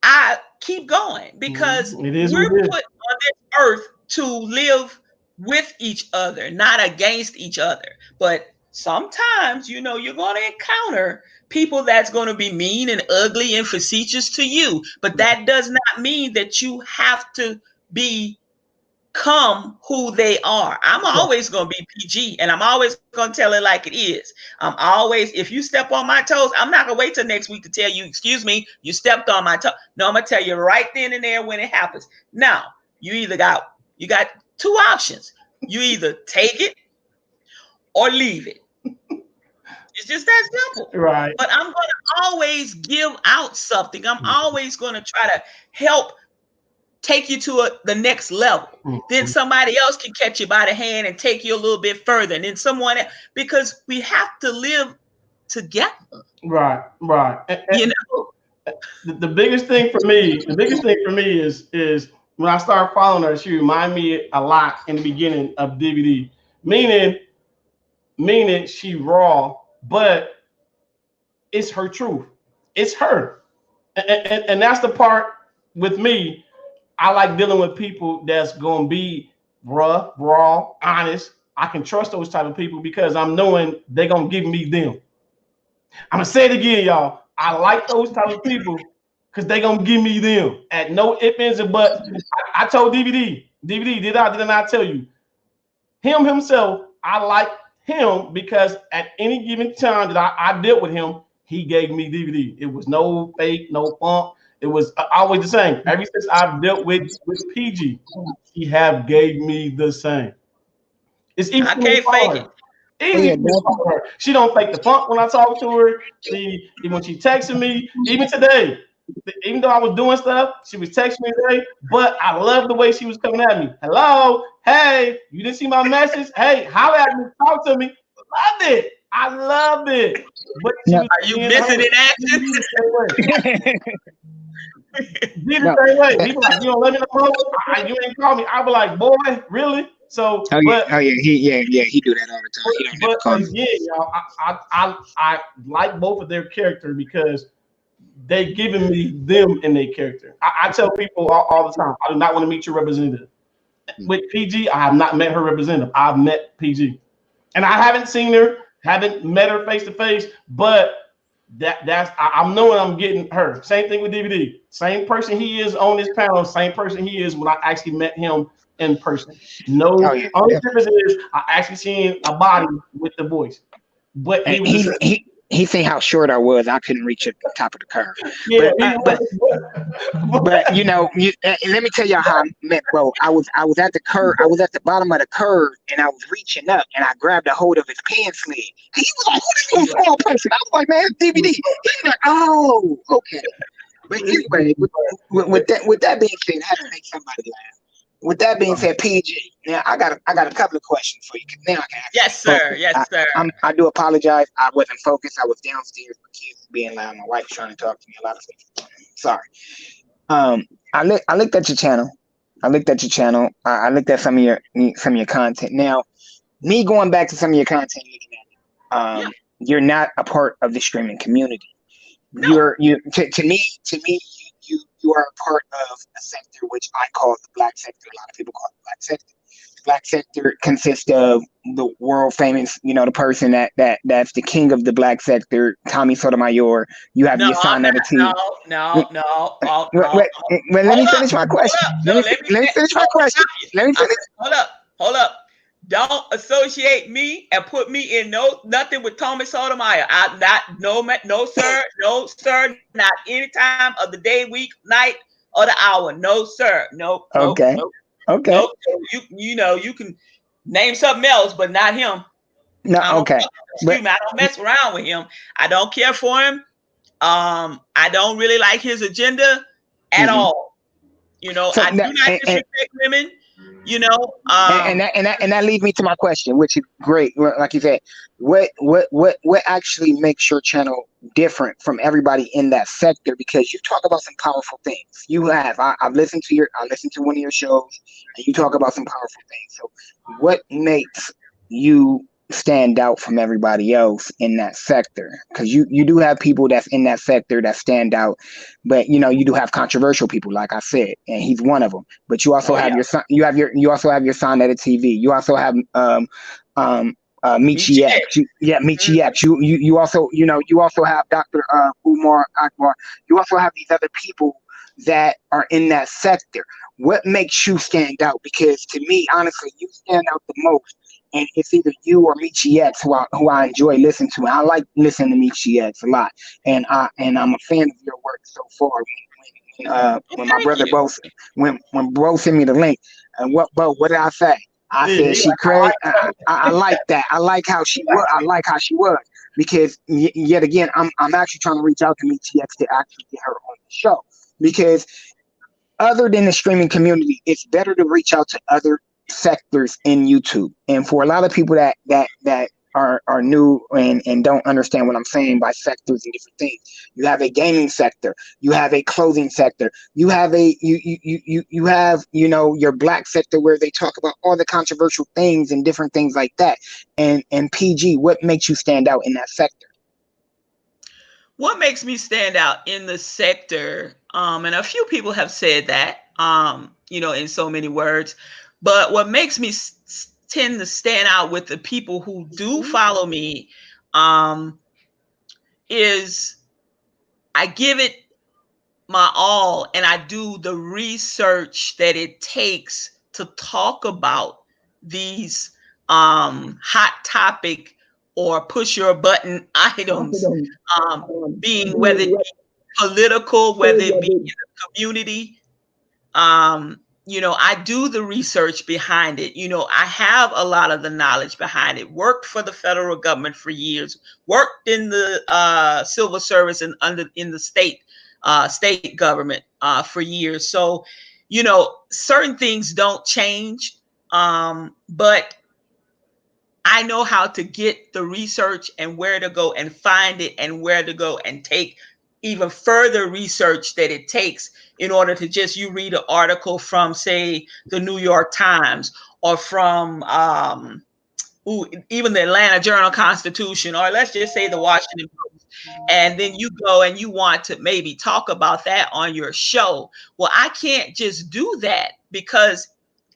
I keep going because we're put on this earth to live with each other, not against each other. But sometimes, you're going to encounter people that's going to be mean and ugly and facetious to you. But that does not mean that you have to become who they are. I'm always going to be PG, and I'm always going to tell it like it is. I'm always, if you step on my toes, I'm not going to wait till next week to tell you, excuse me, you stepped on my toe. No, I'm going to tell you right then and there when it happens. Now, you got two options. You either take it or leave it. It's just that simple. Right. But I'm going to always give out something. I'm always going to try to help take you to the next level. Then somebody else can catch you by the hand and take you a little bit further. And then someone else, because we have to live together. Right. And the biggest thing for me is when I started following her, she reminded me a lot in the beginning of DVD. Meaning she raw, but it's her truth. It's her. And that's the part with me. I like dealing with people that's going to be raw, honest. I can trust those type of people because I'm knowing they're going to give me them. I'm going to say it again, y'all. I like those type of people because they're going to give me them at no ifs, ands, or buts. I told DVD, did I not tell you? Him himself, I like him because at any given time that I dealt with him, he gave me DVD. It was no fake, no funk. It was always the same. Ever since I've dealt with PG, he have gave me the same. It's easy. I can't fake it. Easy for her. She don't fake the funk when I talk to her. When she texting me, even today, even though I was doing stuff, she was texting me today. But I love the way she was coming at me. Hello, hey, you didn't see my message? Hey, holler at me, talk to me. Loved it. I loved it. But are you missing in action? Did the same way. People like, you don't let me know. You ain't call me. I be like, boy, really? So, he do that all the time. He don't call me. Yeah, y'all, I like both of their character because they giving me them in their character. I tell people all the time, I do not want to meet your representative. With PG, I have not met her representative. I've met PG, and I haven't seen her, haven't met her face to face, but. I'm knowing I'm getting her. Same thing with DVD. Same person he is on this panel. Same person he is when I actually met him in person. Only difference is I actually seen a body with the voice. But he seen how short I was. I couldn't reach at the top of the curve. Yeah, but let me tell y'all how I met bro. I was at the curve. I was at the bottom of the curve, and I was reaching up, and I grabbed a hold of his pants leg. He was like, "Who is this small person?" I was like, "Man, DVD." He's like, "Oh, okay." But anyway, with that being said, I had to make somebody laugh. With that being said, PG, now I got a couple of questions for you. Now I can yes, sir. Yes, sir. I do apologize. I wasn't focused. I was downstairs. My kids being loud. My wife was trying to talk to me. A lot of things. Sorry. I looked at your channel. I looked at some of your content. Now, me going back to some of your content, you're not a part of the streaming community. No. To me. You are a part of a sector which I call the black sector. A lot of people call it the black sector. The black sector consists of the world famous, the person that's the king of the black sector, Tommy Sotomayor. You have your son at a team. No. Wait, let me finish my question. Let me finish my question. Hold up. Don't associate me and put me in nothing with Tommy Sotomayor. No sir, not any time of the day, week, night, or the hour. No, sir. No. Okay. No, you can name something else, but not him. No, okay. I don't mess around with him. I don't care for him. I don't really like his agenda at all. You know, So I do not disrespect women. You know, and that leads me to my question, which is great. Like you said, what actually makes your channel different from everybody in that sector? Because you talk about some powerful things. I've listened to one of your shows, and you talk about some powerful things. So, what makes you stand out from everybody else in that sector? Because you do have people that's in that sector that stand out, but you do have controversial people, like I said, and he's one of them. But you also have your son. You also have your son at a TV. You also have Michi X. Michi X. You also you also have Dr. Umar Akbar. You also have these other people that are in that sector. What makes you stand out? Because to me, honestly, you stand out the most. And it's either you or Michi X who I enjoy listening to. And I like listening to Michi X a lot. And I'm a fan of your work so far. When my brother when Bro sent me the link, and what did I say? I said she crazy. I like that. I like how she was. I like how she was, because yet again, I'm actually trying to reach out to Michi X to actually get her on the show, because other than the streaming community, it's better to reach out to other sectors in YouTube. And for a lot of people that are new and don't understand what I'm saying by sectors and different things, you have a gaming sector, you have a clothing sector, you have you have your black sector, where they talk about all the controversial things and different things like that. And PG, what makes you stand out in that sector? What makes me stand out in the sector, and a few people have said that, in so many words, but what makes me tend to stand out with the people who do follow me, is I give it my all, and I do the research that it takes to talk about these hot topic or push your button items, being whether it be political, whether it be in the community. I do the research behind it. I have a lot of the knowledge behind it. Worked for the federal government for years. Worked in the civil service and in the state government for years. So, certain things don't change, but I know how to get the research and where to go and find it, and where to go and take even further research that it takes in order to just, you read an article from, say, the New York Times, or from even the Atlanta Journal-Constitution, or let's just say the Washington Post, and then you go and you want to maybe talk about that on your show. Well, I can't just do that, because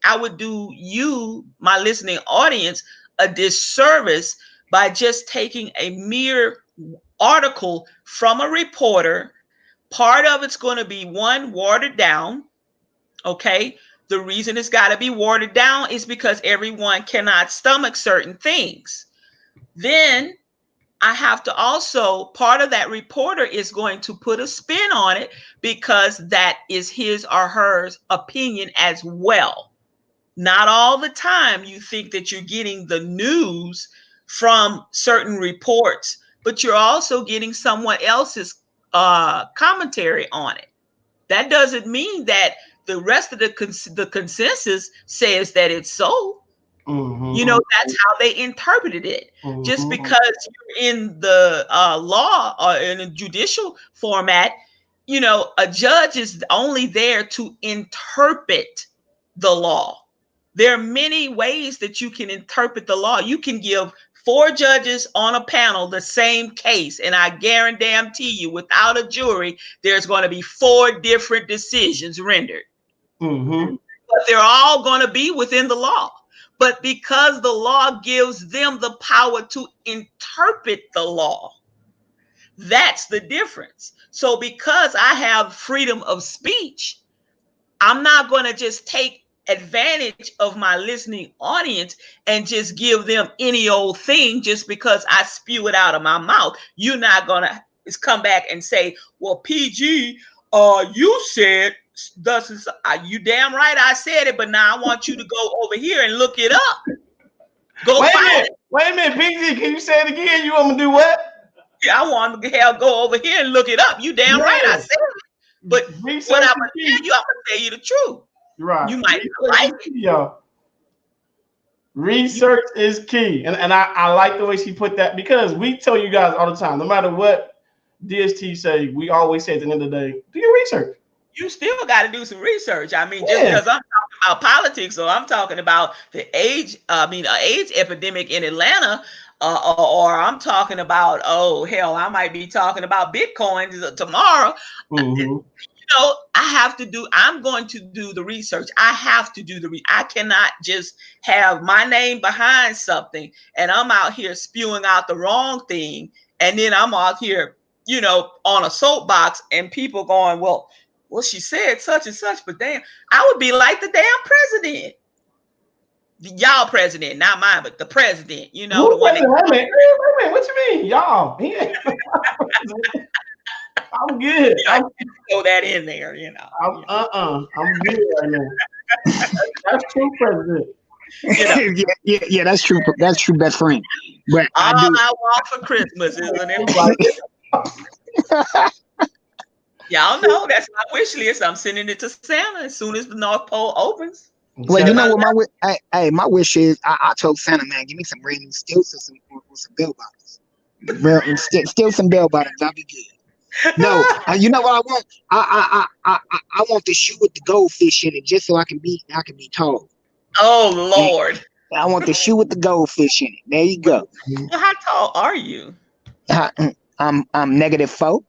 I would do you, my listening audience, a disservice by just taking a mere article from a reporter. Part of it's going to be, one, watered down. Okay. The reason it's got to be watered down is because everyone cannot stomach certain things. Then I have to also, part of that reporter is going to put a spin on it, because that is his or her opinion as well. Not all the time you think that you're getting the news from certain reports, but you're also getting someone else's commentary on it. That doesn't mean that the rest of the consensus says that it's so. That's how they interpreted it. Just because you're in the law or in a judicial format, a judge is only there to interpret the law. There are many ways that you can interpret the law. You can give 4 judges on a panel the same case, and I guarantee you, without a jury, there's going to be 4 different decisions rendered. But they're all going to be within the law. But because the law gives them the power to interpret the law, that's the difference. So because I have freedom of speech, I'm not going to just take advantage of my listening audience and just give them any old thing just because I spew it out of my mouth. You're not going to come back and say, well, PG, you said thus is, you damn right I said it, but now I want you to go over here and look it up. Go Wait find a minute, PG, can you say it again? You want me to do what? I want to go over here and look it up. You damn right I said it. But research what I'm is gonna key. tell you, I'm gonna tell you the truth. Right. You might not like it. Y'all. Research is key. And I like the way she put that, because we tell you guys all the time, no matter what DST say, we always say at the end of the day, do your research. You still got to do some research. I mean, just because I'm talking about politics, or I'm talking about the AIDS epidemic in Atlanta, or I'm talking about, oh hell, I might be talking about Bitcoin tomorrow. Mm-hmm. I'm going to do the research. I have to do I cannot just have my name behind something and I'm out here spewing out the wrong thing, and then I'm out here, on a soapbox, and people going, well, she said such and such, but damn, I would be like the damn president. Y'all president, not mine, but the president, the one Wait a minute, what you mean? Y'all. I'm good. Throw that in there, I'm good right now. That's true, president. Yeah, that's true. That's true, best friend. But all I want for Christmas is an invite. Y'all know that's my wish list. I'm sending it to Santa as soon as the North Pole opens. Well, you know what my wish is? I told Santa, man, give me some random stills or some bell bottoms. Still some bell bottoms. That'll be good. No, you know what I want? I want the shoe with the goldfish in it, just so I can be tall. Oh Lord! I want the shoe with the goldfish in it. There you go. Well, how tall are you? I'm -4.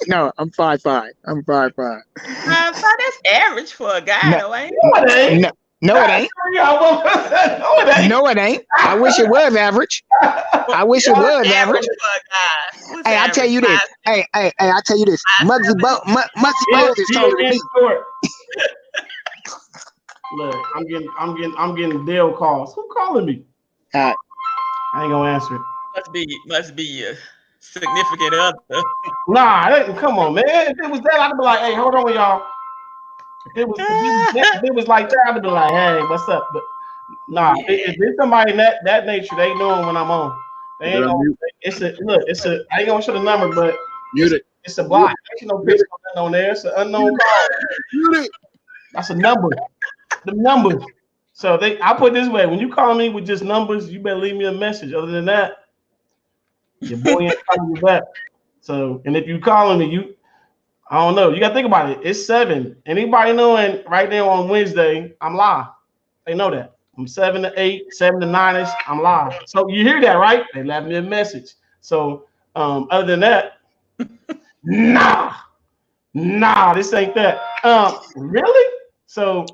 No, I'm 5'5". I'm 5'5". That's average for a guy, though, ain't it? No, it ain't. No, it ain't. I wish it was average. I wish it was average. Hey, I tell you this. Hey, I tell you this. Muggsy Bogues is taller than me. Look, I'm getting Dale calls. Who calling me? I ain't gonna answer it. Must be your significant other. Nah, come on, man. If it was that, I'd be like, hey, hold on, y'all. If it was like that, I'd be like, hey, what's up? But nah, if there's somebody in that nature, they know when I'm on. They ain't gonna. I ain't gonna show the number, but it's a block. Ain't no picture on there. It's an unknown call. That's a number. The numbers. So I put it this way: when you call me with just numbers, you better leave me a message. Other than that, your boy ain't calling you back. So, and if you calling me, I don't know. You gotta think about it. It's 7. Anybody knowing right now on Wednesday, I'm live. They know that. From 7 to 8, 7 to 9ish, I'm live. So you hear that, right? They left me a message. So other than that, nah, this ain't that. Really? So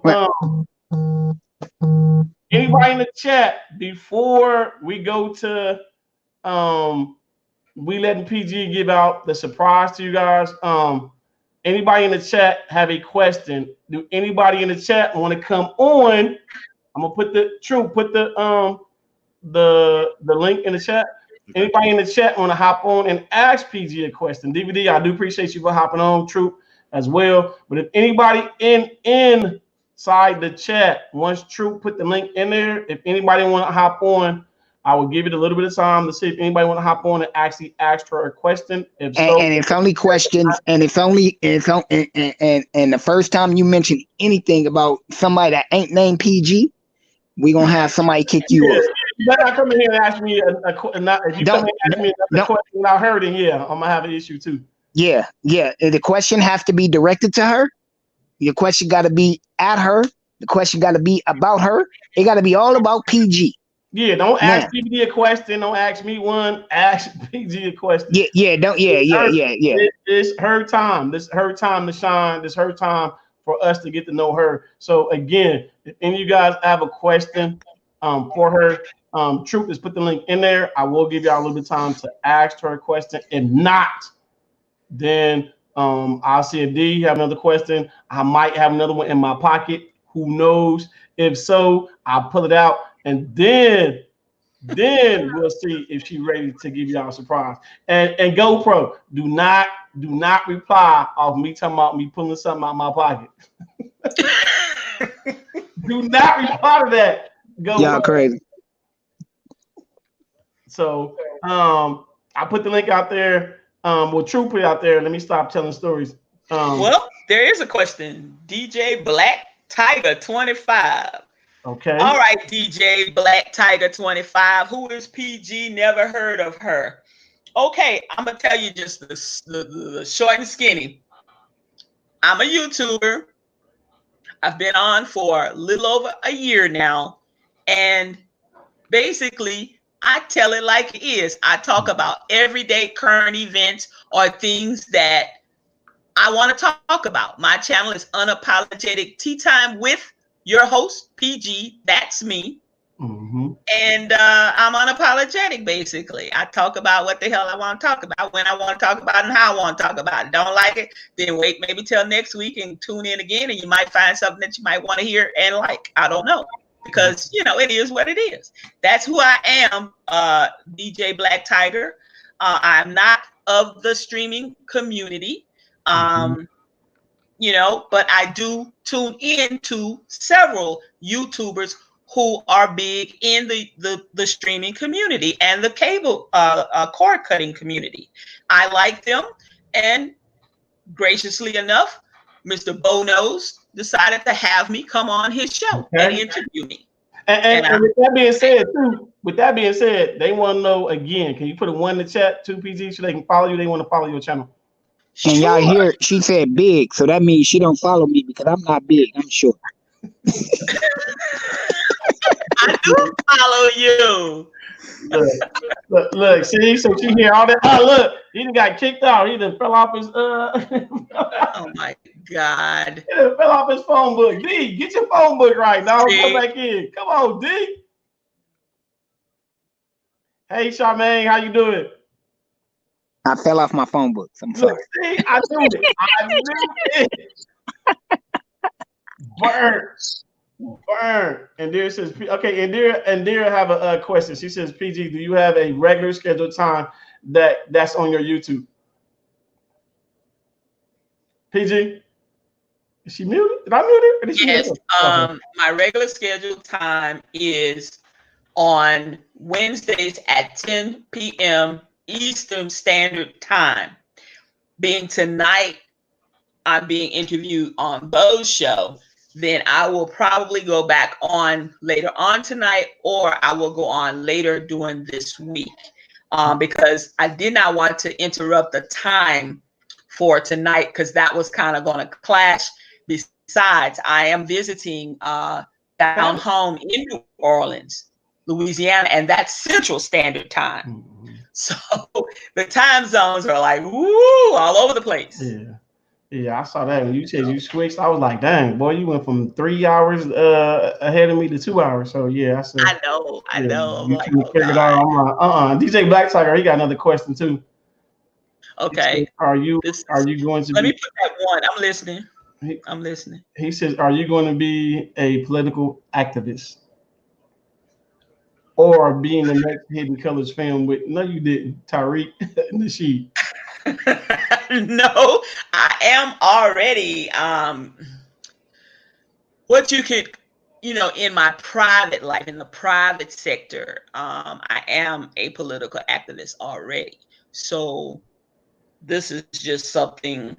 anybody in the chat before we go to we letting PG give out the surprise to you guys. Anybody in the chat have a question? Do anybody in the chat want to come on? I'm gonna put the link in the chat. Anybody in the chat want to hop on and ask PG a question? DVD, I do appreciate you for hopping on, Troop, as well. But if anybody inside the chat, once Troop put the link in there, if anybody want to hop on, I will give it a little bit of time to see if anybody want to hop on and actually ask her a question. If so, and it's only questions, and the first time you mention anything about somebody that ain't named PG, we gonna have somebody kick you off. You better not come in here and ask me if you come in and ask me another question without her, then yeah, I'm gonna have an issue too. Yeah. The question has to be directed to her. Your question got to be at her. The question got to be about her. It got to be all about PG. Yeah, don't ask PG a question. Don't ask me one. Ask PG a question. Yeah. It's her time. This is her time to shine. This is her time for us to get to know her. So again, if any of you guys have a question for her, Truth is put the link in there. I will give y'all a little bit of time to ask her a question. If not, then I'll see if D have another question. I might have another one in my pocket. Who knows? If so, I'll pull it out. And then we'll see if she's ready to give y'all a surprise. And GoPro, do not reply off me talking about me pulling something out of my pocket. Do not reply to that. GoPro. Y'all crazy. So I put the link out there. Well, True put it out there. Let me stop telling stories. Well, there is a question. DJ Black Tiger 25. Okay. All right, DJ Black Tiger 25. Who is PG? Never heard of her. Okay, I'm gonna tell you just the short and skinny. I'm a YouTuber. I've been on for a little over a year now, and basically, I tell it like it is. I talk about everyday current events or things that I want to talk about. My channel is Unapologetic Tea Time with your host, PG. That's me. Mm-hmm. And I'm unapologetic, basically. I talk about what the hell I want to talk about, when I want to talk about it, and how I want to talk about it. Don't like it? Then wait maybe till next week and tune in again, and you might find something that you might want to hear and like. I don't know. Because, it is what it is. That's who I am, DJ Black Tiger. I'm not of the streaming community. But I do tune in to several YouTubers who are big in the streaming community and the cable cord cutting community. I like them, and graciously enough, Mr. Bonos decided to have me come on his show and interview me. And with that being said, they want to know again. Can you put a 1 in the chat, 2 PG, so they can follow you? They want to follow your channel. And y'all hear she said big, so that means she don't follow me because I'm not big. I'm short. I do follow you. Look, see, so she hear all that. Oh, look, he done got kicked out. He done fell off his Oh my God. He done fell off his phone book. D, get your phone book right now. Come back in. Come on, D. Hey, Charmaine, how you doing? I fell off my phone book. I'm sorry. Look, see, I knew it. Burn. And Dear says, okay, and Dear have a question. She says, PG, do you have a regular scheduled time that's on your YouTube? PG? Is she muted? Did I mute her? Yes. My regular scheduled time is on Wednesdays at 10 p.m. Eastern Standard Time. Being tonight, I'm being interviewed on Bo's show. Then I will probably go back on later on tonight, or I will go on later during this week, because I did not want to interrupt the time for tonight, because that was kind of going to clash. Besides, I am visiting down home in New Orleans, Louisiana, and that's Central Standard Time. So the time zones are like, woo, all over the place. Yeah, I saw that when you said you switched. I was like, dang, boy, you went from 3 hours ahead of me to 2 hours. So yeah, I know. I'm like, figured out. I'm like, DJ Black Tiger, he got another question too. Okay. Says, are you going to let me put that one. I'm listening. He says, are you going to be a political activist? Or being the next Hidden Colors film with no, you didn't, Tariq Nasheed. No, I am already what you could, in my private life, in the private sector, I am a political activist already. So this is just something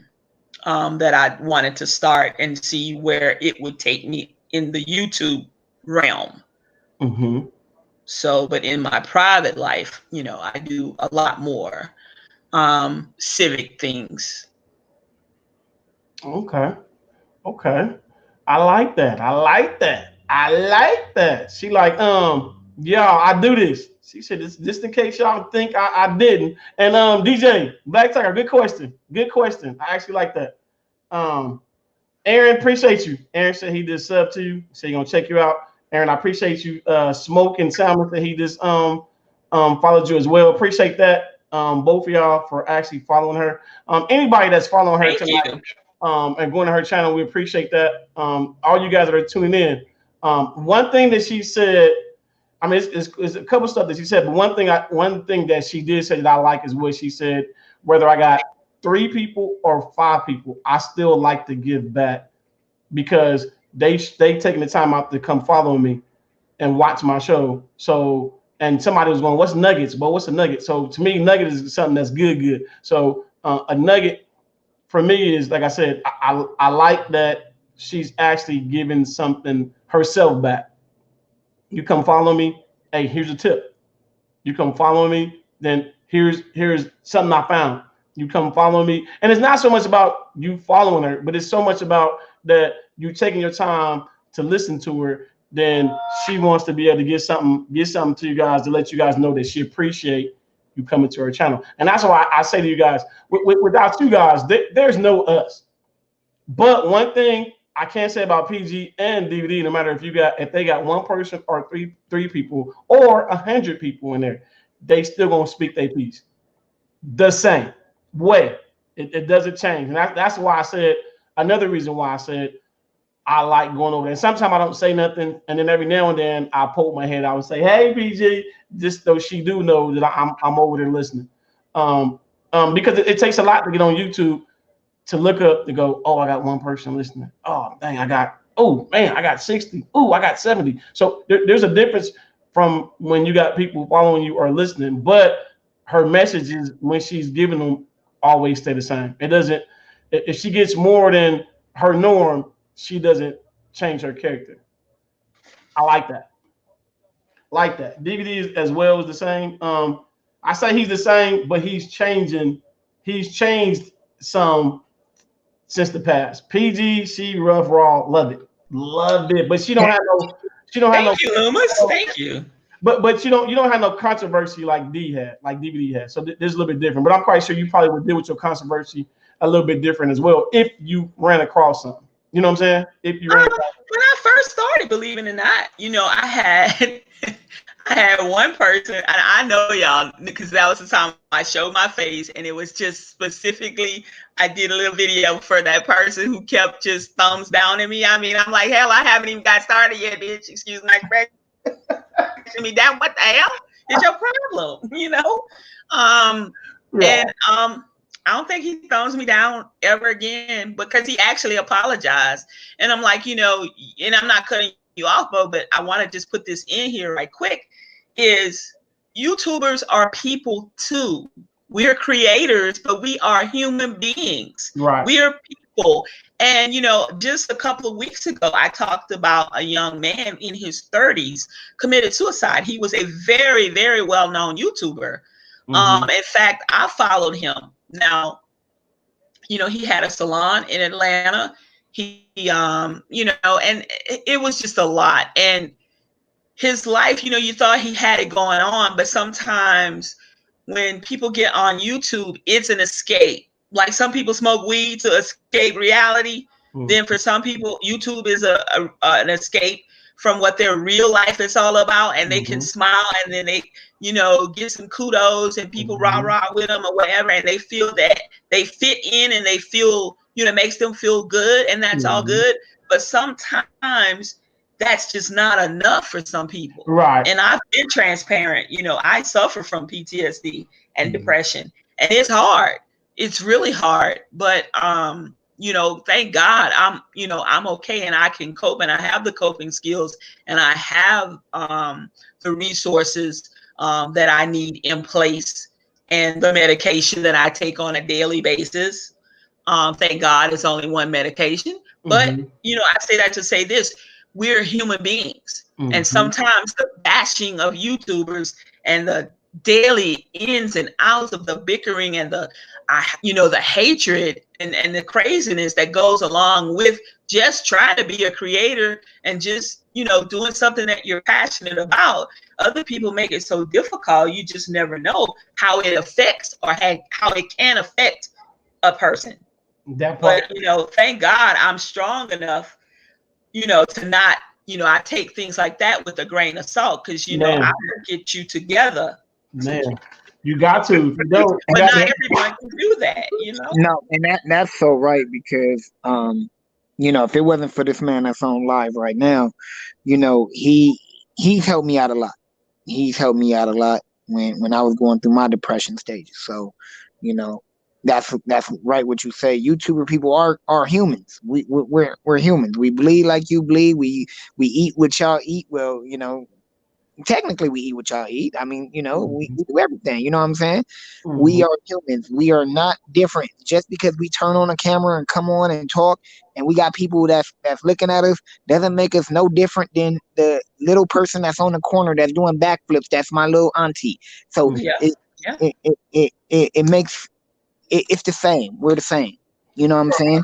that I wanted to start and see where it would take me in the YouTube realm. Mm-hmm. So, but in my private life, I do a lot more civic things. Okay. I like that. She like, y'all, I do this. She said, this just in case y'all think I didn't. And DJ Black Tiger, good question. I actually like that. Aaron, appreciate you. Aaron said he did sub to you. Said he's gonna check you out. Aaron, I appreciate you. Smoke and Salmon that he just followed you as well. Appreciate that. Both of y'all for actually following her. Anybody that's following her tonight and going to her channel, we appreciate that. All you guys that are tuning in. One thing that she said, I mean, it's a couple stuff that she said, but one thing that she did say that I like is what she said. Whether I got 3 people or 5 people, I still like to give back because they taking the time out to come follow me and watch my show. So and somebody was going, "What's nuggets?" But what's a nugget? So to me, nugget is something that's good. So a nugget for me is, like I said, I like that she's actually giving something herself back. You come follow me. Hey, here's a tip. You come follow me, then here's something I found. You come follow me, and it's not so much about you following her, but it's so much about that you taking your time to listen to her. Then she wants to be able to get something to you guys to let you guys know that she appreciate you coming to her channel. And that's why I say to you guys, without you guys, there's no us. But one thing I can't say about PG and DVD, no matter if they got one person or three people or 100 people in there, they still gonna speak their piece the same way. It doesn't change, and that's why I said, another reason why I said I like going over there. And sometimes I don't say nothing, and then every now and then I poke my head. I would say, "Hey, PG," just so she do know that I'm over there listening. Because it takes a lot to get on YouTube to look up to go, oh, I got one person listening. Oh, dang, I got 60. Oh, I got 70. So there's a difference from when you got people following you or listening, but her messages, when she's giving them, always stay the same. It doesn't, if she gets more than her norm, she doesn't change her character. I like that. Like that. DVD as well is the same. I say he's the same, but he's changing. He's changed some since the past. PG, she rough raw, loved it. But she don't have no. Thank you, Loomis. Thank you. But you don't have no controversy like DVD had. So this is a little bit different. But I'm quite sure you probably would deal with your controversy a little bit different as well if you ran across something. You know what I'm saying? If you ran across when I first started, believe it or not, I had I had one person, and I know y'all, because that was the time I showed my face, and it was just specifically, I did a little video for that person who kept just thumbs down at me. I mean, I'm like, hell, I haven't even got started yet, bitch. Excuse my expression. Me down. What the hell is your problem? And I don't think he thumbs me down ever again, because he actually apologized. And I'm like, and I'm not cutting you off, Bo, but I want to just put this in here right quick, is YouTubers are people too. We're creators, but we are human beings. Right. We are people. And, just a couple of weeks ago, I talked about a young man in his 30s committed suicide. He was a very, very well-known YouTuber. Mm-hmm. In fact, I followed him. Now, he had a salon in Atlanta. He, and it was just a lot. And his life, you thought he had it going on, but sometimes when people get on YouTube, it's an escape. Like some people smoke weed to escape reality. Mm-hmm. Then for some people, YouTube is an escape from what their real life is all about, and they can smile, and then they, get some kudos, and people rah with them or whatever, and they feel that they fit in, and they feel, it makes them feel good, and that's all good. But sometimes that's just not enough for some people. Right. And I've been transparent. I suffer from PTSD and depression, and it's hard. It's really hard, but thank God I'm okay, and I can cope, and I have the coping skills, and I have the resources that I need in place, and the medication that I take on a daily basis. Thank God it's only one medication, but I say that to say this: we're human beings, and sometimes the bashing of YouTubers and the daily ins and outs of the bickering and the hatred and the craziness that goes along with just trying to be a creator and just doing something that you're passionate about. Other people make it so difficult, you just never know how it affects or how it can affect a person. That part. But thank God I'm strong enough to not, I take things like that with a grain of salt, because I will get you together. Man, you got to. You don't. But not everyone can do that, No, and that's so right, because if it wasn't for this man that's on live right now, he's helped me out a lot. He's helped me out a lot when I was going through my depression stages. So, that's right what you say. YouTuber people are humans. We're humans. We bleed like you bleed. We eat what y'all eat. Well, technically we eat what y'all eat. I mean, we do everything. You know what I'm saying? We Mhm. are humans. We are not different. Just because we turn on a camera and come on and talk, and we got people that's looking at us, doesn't make us no different than the little person that's on the corner that's doing backflips. That's my little auntie. So Mhm. Yeah. it Yeah. it makes it's the same. We're the same. You know what I'm saying?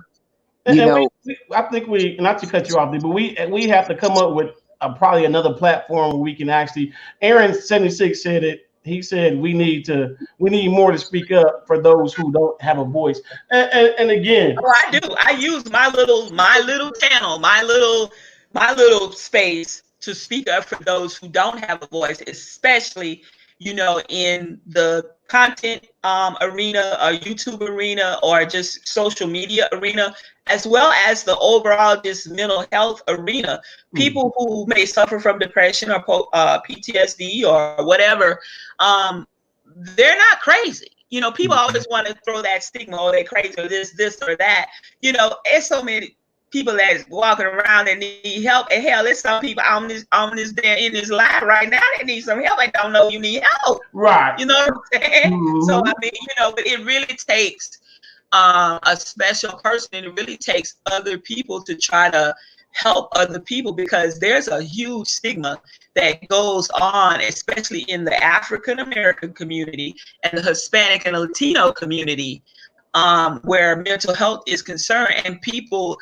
You And know, I think we, not to cut you off, but we have to come up with probably another platform where we can actually. Aaron 76 said it. He said we need more to speak up for those who don't have a voice. And again, Oh, I do. I use my little channel, my little space to speak up for those who don't have a voice, especially in the content arena or YouTube arena or just social media arena, as well as the overall just mental health arena. mm, People who may suffer from depression or PTSD or whatever, um, they're not crazy. People mm, always want to throw that stigma, oh, they're crazy or this or that. It's so many people that's walking around and need help. And hell, there's some people on this in this live right now that need some help and don't know you need help. right. You know what I'm saying? So I Mhm. mean, but it really takes a special person, and it really takes other people to try to help other people, because there's a huge stigma that goes on, especially in the African American community and the Hispanic and Latino community, where mental health is concerned. And people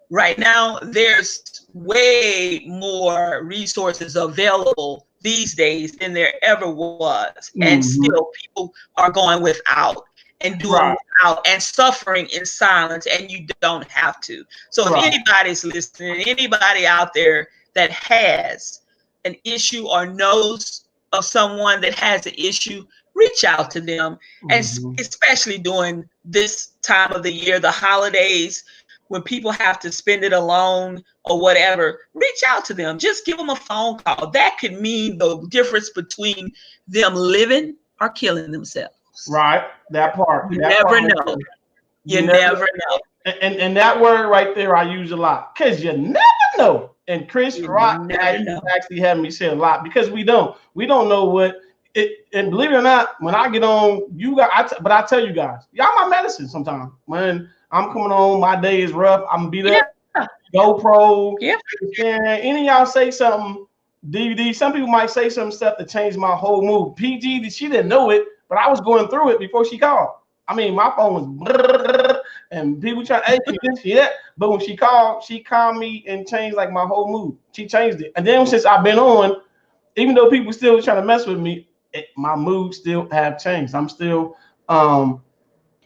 right now, there's way more resources available these days than there ever was, and Mhm. still people are going without and doing Right. without and suffering in silence, and you don't have to. So if Right. anybody's listening, anybody out there that has an issue or knows of someone that has an issue, reach out to them. And Mhm. especially during this time of the year, the holidays, when people have to spend it alone or whatever, reach out to them. Just give them a phone call. That could mean the difference between them living or killing themselves. Right. That part. You That part never right know. there. You You never. never know. And that word right there I use a lot, because you never know. And Chris You Rock never know. actually had me say a lot, because we don't know what it. And believe it or not, when I get on, but I tell you guys, y'all my medicine. Sometimes when I'm coming on, my day is rough, I'm beat Yeah. up. GoPro, Yeah. any of y'all say something, DVD. Some people might say some stuff to change my whole mood. PG, she didn't know it, but I was going through it before she called. I mean, my phone was and people trying, hey, she this, she that. But when she called me and changed like my whole mood. She changed it. And then since I've been on, even though people still trying to mess with me, my mood still have changed. Um,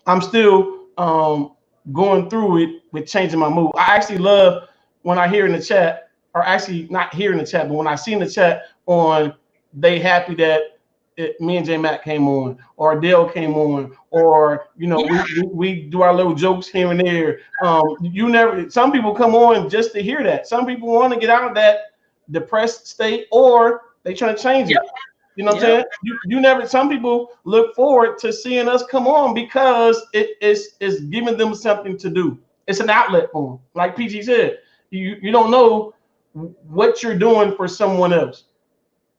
I'm still going through it with changing my mood. I actually love when I hear in the chat, or actually not hear in the chat, but when I see in the chat on, they happy that me and J Mac came on, or Dale came on, or Yeah. we do our little jokes here and there. You never. Some people come on just to hear that. Some people want to get out of that depressed state, or they trying to change Yep. it. You know what I'm Yep. saying? You never. Some people look forward to seeing us come on because it's giving them something to do. It's an outlet for them. Like PG said, you don't know what you're doing for someone else.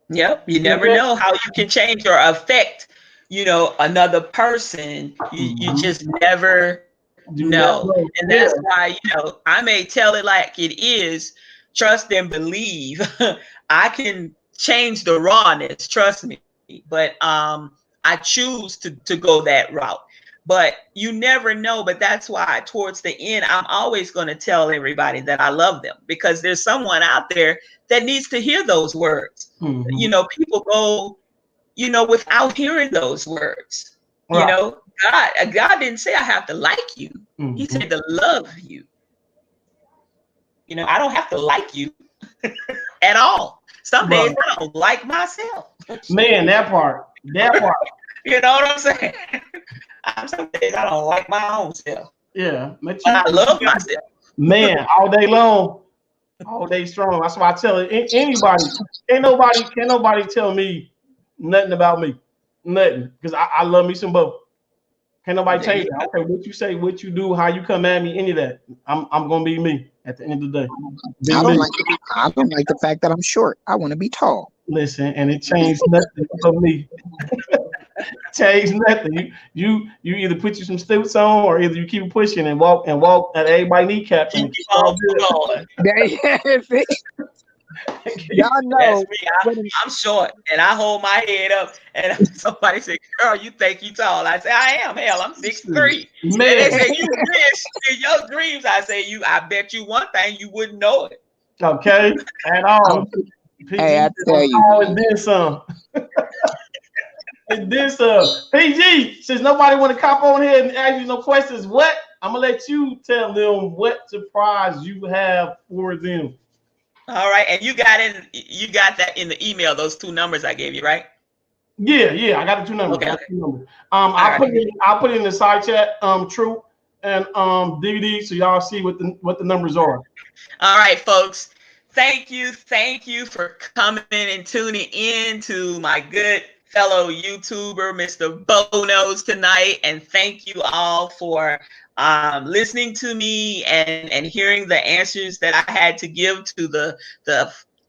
Yep. You You know never what know how you can change or affect, another person. You I'm saying? just never You never know. know. And Yeah. that's why, I may tell it like it is, trust and believe. I can change the rawness, trust me. But I choose to go that route. But you never know. But that's why towards the end, I'm always going to tell everybody that I love them, because there's someone out there that needs to hear those words. Mm-hmm. People go, without hearing those words. Right. God didn't say I have to like you. He Mm-hmm. said to love you. I don't have to like you at all. Some days Right. I don't like myself. Man, that part. That part. You know what I'm saying? Some days I don't like my own self, Yeah. But but I love myself. man, all day long, all day strong. That's why I tell it. Anybody, can't nobody tell me nothing about me, nothing, because I love me some both. Can't nobody There change you that. go. Okay, what you say, what you do, how you come at me, any of that. I'm gonna be me at the end of the day. Be I don't me. like I don't like the fact that I'm short. I want to be tall. Listen, and it changed nothing for me. Changed nothing. You either put you some stilts on, or either you keep pushing and walk at everybody kneecaps, and You it's keep all on good. going. Y'all That's know. me. I'm short, and I hold my head up. And somebody said, "Girl, you think you tall?" I say, "I am. Hell, I'm 6'3". And they Man, say, "You wish in your dreams." I say, "You. I bet you one thing, you wouldn't know it." okay, at all. Hey, I PG, tell I'm you. tall and then some. And then some. PG, since nobody want to cop on here and ask you no questions, what? I'm gonna let you tell them what surprise you have for them. All right, and you got that in the email. Those two numbers I gave you, right? Yeah, I got the two numbers. I Okay. got the two numbers. All right. I'll put it in the side chat, True and DVD, so y'all see what the numbers are. All right, folks. Thank you for coming and tuning in to my good fellow YouTuber, Mr. Bonos, tonight. And thank you all for listening to me and hearing the answers that I had to give to the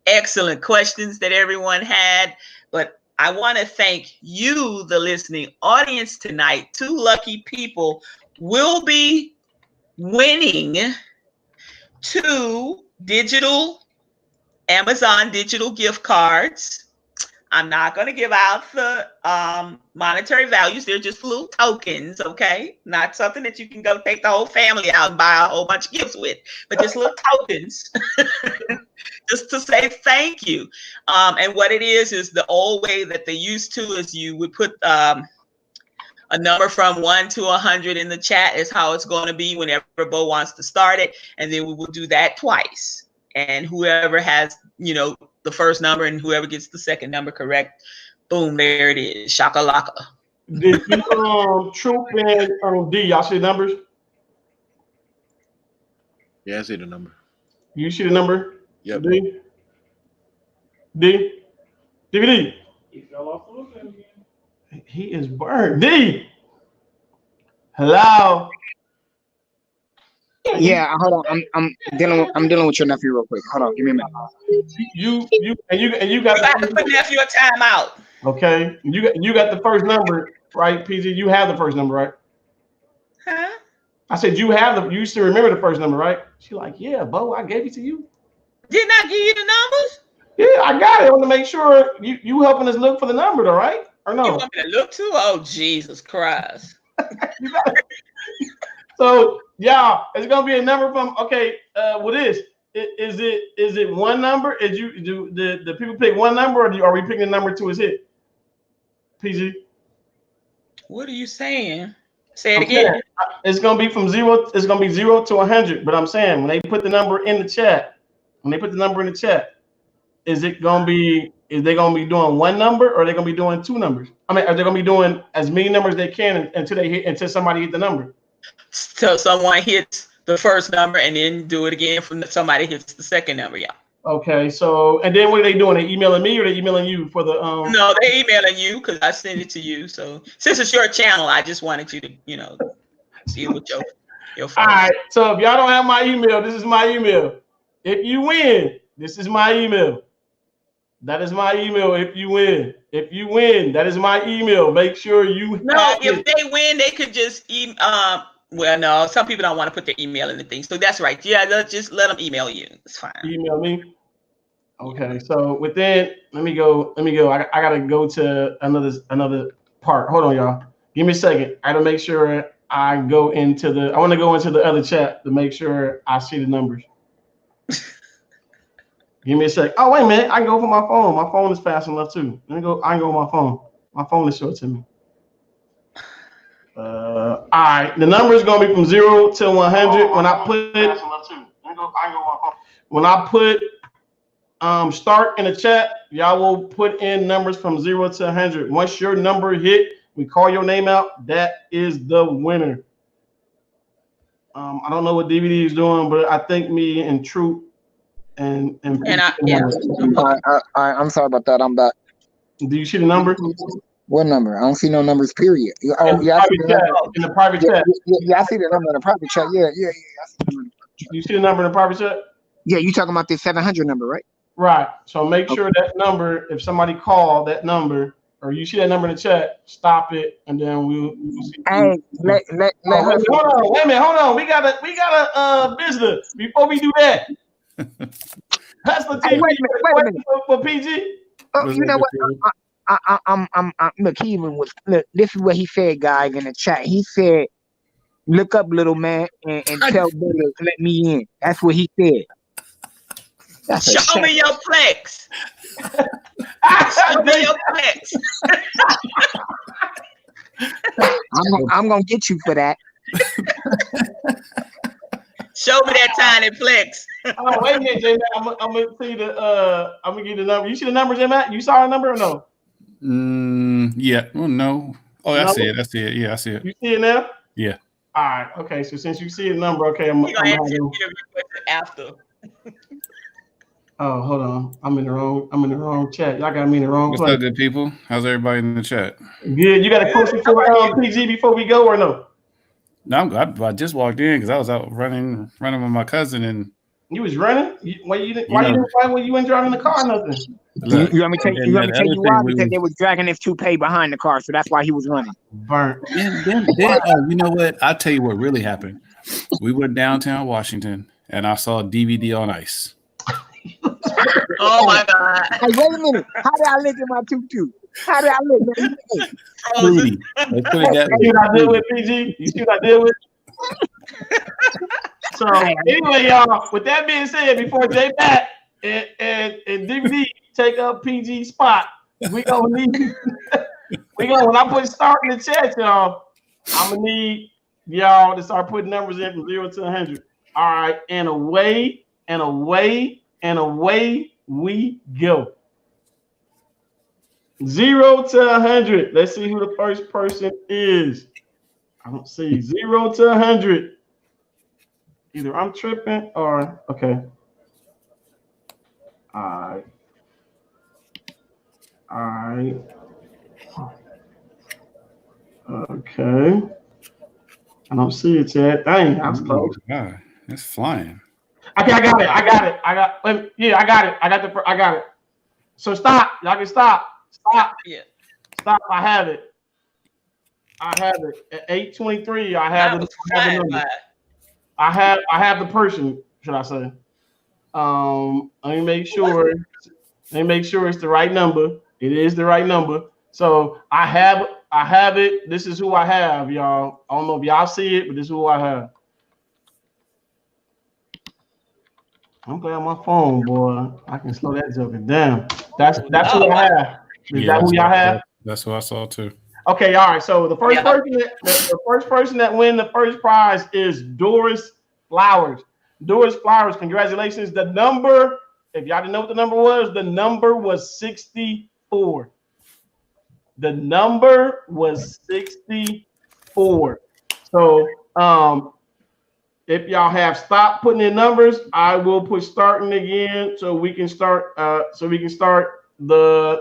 excellent questions that everyone had. But I want to thank you, the listening audience tonight. Two lucky people will be winning two Amazon digital gift cards. I'm not going to give out the monetary values. They're just little tokens, okay? Not something that you can go take the whole family out and buy a whole bunch of gifts with, but just little tokens just to say thank you. And what it is the old way that they used to is you would put a number from 1 to 100 in the chat is how it's going to be whenever Bo wants to start it. And then we will do that twice. And whoever has, the first number and whoever gets the second number correct, boom, there it is. Shakalaka. Did you, Troop and D, y'all see the numbers? Yeah, I see the number. You see the number? Yep. D? DVD. He fell off the roof again. He is burned. D. Hello. Yeah, hold on. I'm dealing with your nephew real quick. Hold on, give me a minute. You got to put nephew a timeout. Okay. You got the first number, right, PG? You have the first number, right? Huh? I said you used to remember the first number, right? She like, yeah, Bo, I gave it to you. Didn't I give you the numbers? Yeah, I got it. I want to make sure you helping us look for the number, though, right? Or no? You want me to look too? Oh, Jesus Christ. You got it. So, yeah, it's gonna be a number from what is it one number? Is you do the people pick one number, or are we picking a number to his hit? PG. What are you saying? Say it again. It's gonna be from 0. It's gonna be 0 to 100. But I'm saying when they put the number in the chat, is they gonna be doing one number, or are they gonna be doing two numbers? I mean, are they gonna be doing as many numbers they can until somebody hit the number? So someone hits the first number and then do it again from somebody hits the second number. Yeah. Okay. So, and then what are they doing? They emailing me, or they emailing you for the No, they emailing you because I sent it to you. So since it's your channel, I just wanted you to deal with your phone. All right. So if y'all don't have my email, this is my email. If you win, this is my email. That is my email. If you win, that is my email. Make sure you. If they win, they could just well, no, some people don't want to put their email in the thing. So that's right. Yeah, just let them email you. It's fine. Email me. Okay. So within, let me go. I gotta go to another part. Hold on, y'all. Give me a second. I gotta make sure I want to go into the other chat to make sure I see the numbers. Give me a sec. Oh, wait a minute. I can go for my phone. My phone is fast enough too. I can go with my phone. My phone is short to me. All right. The number is going to be from 0 to 100. When I put start in the chat, y'all will put in numbers from 0 to 100. Once your number hit, we call your name out. That is the winner. I don't know what DVD is doing, but I think me and Troop and I'm sorry about that. I'm back. Do you see the number? What number? I don't see no numbers. Period. In the private chat. Yeah, I see the number in the private chat. Yeah. You see the number in the private chat? Yeah, you talking about the 700 number, right? Right. So make sure that number, if somebody call that number, or you see that number in the chat, stop it, and then we'll see. Hey, let her. Wait a minute, hold on. We got a visitor. Before we do that, Hustler Hey, TV, wait a minute. Wait a minute. for PG. Oh, you know what? Look, he even was. Look, this is what he said, guys, in the chat. He said, "Look up, little man, and tell Betty to let me in." That's what he said. That's a Show me your flex. Show me your flex. I'm gonna get you for that. Show me that tiny flex. Oh, wait a minute, J Mac. I'm gonna see I'm gonna give you the number. You see the number, J Mac? You saw the number or no? Yeah. Oh no. Oh, I see it. I see it. Yeah, I see it. You see it now? Yeah. All right. Okay. So since you see the number, okay, I'm gonna answer your question after. Oh, hold on. I'm in the wrong chat. Y'all got me in the wrong What's place. up, good people? How's everybody in the chat? Good. You got a question for PG before we go or no? No, I just walked in because I was out running with my cousin, and you was running. Why you didn't fight when you went driving the car? Nothing. Look, you want me to tell you why? Because they was dragging his toupee behind the car, so that's why he was running. Burnt. Then you know what? I'll tell you what really happened. We went downtown Washington, and I saw DVD on ice. Oh my God! Hey, wait a minute. How did I look in my tutu? How did I look? Fruity. Let's put it that way. You see what I did with PG? You see what I did with? So anyway, y'all. With that being said, before J Mac and DVD take up PG spot, we gonna need. When I put start in the chat, y'all, I'm gonna need y'all to start putting numbers in from 0 to 100. All right, and away we go. 0 to 100. Let's see who the first person is. I don't see 0 to 100. Either I'm tripping or okay. All right. Okay. I don't see it yet. Dang, I was close. God, it's flying. Okay, I got it. I got it. So stop. Y'all can stop. Stop. Yeah. Stop. I have it. At 8:23. I have the number. I have the person, should I say. Let me make sure it's the right number. It is the right number. So I have it. This is who I have, y'all. I don't know if y'all see it, but this is who I have. I'm playing on my phone, boy. I can slow that joker down. That's who I have. Is that who y'all have? That's who I saw too. Okay, all right. So the first person that win the first prize is Doris Flowers. Doris Flowers, congratulations. The number, if y'all didn't know what the number was 64. The number was 64. So if y'all have stopped putting in numbers, I will put starting again so we can start the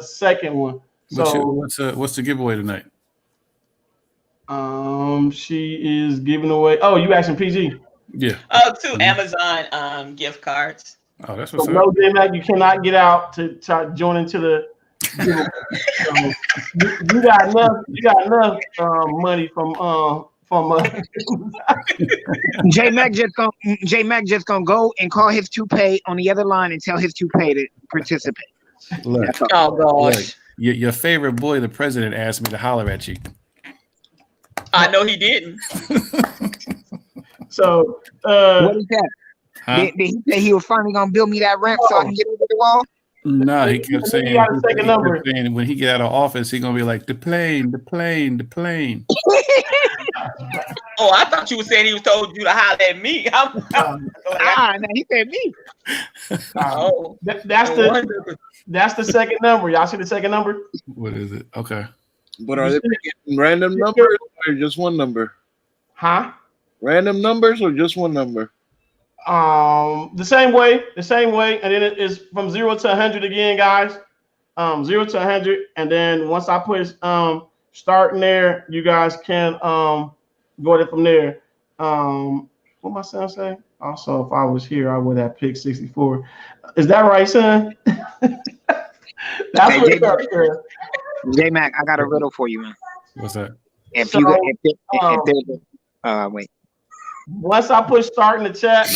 second one. So what's the giveaway tonight? She is giving away. Oh, you asking PG? Yeah. Oh, 2 Amazon gift cards. Oh, that's what's up. No, J-Mac, you cannot get out to join into the. You got enough money from J-Mac just gonna go and call his toupee on the other line and tell his toupee to participate. Look, oh gosh. Look, your favorite boy, the president, asked me to holler at you. I know he didn't. So what is that? Huh? Did he say he was finally gonna build me that ramp so I can get over the wall? No, he kept saying, when he get out of office, he gonna be like the plane. Oh, I thought you were saying he was told you to holler at me. No, he said me. That's the second number. Y'all see the second number? What is it? Okay. But are they picking random numbers or just one number? Huh? Random numbers or just one number? The same way, and then it is from 0 to 100 again, guys. 0 to 100, and then once I put starting there, you guys can go it from there. what my son say? Also, if I was here, I would have picked 64. Is that right, son? That's Hey, what's up, sir. J Mac, I got a riddle for you, man. What's that? If So, you if um, there's wait. once I push start in the chat,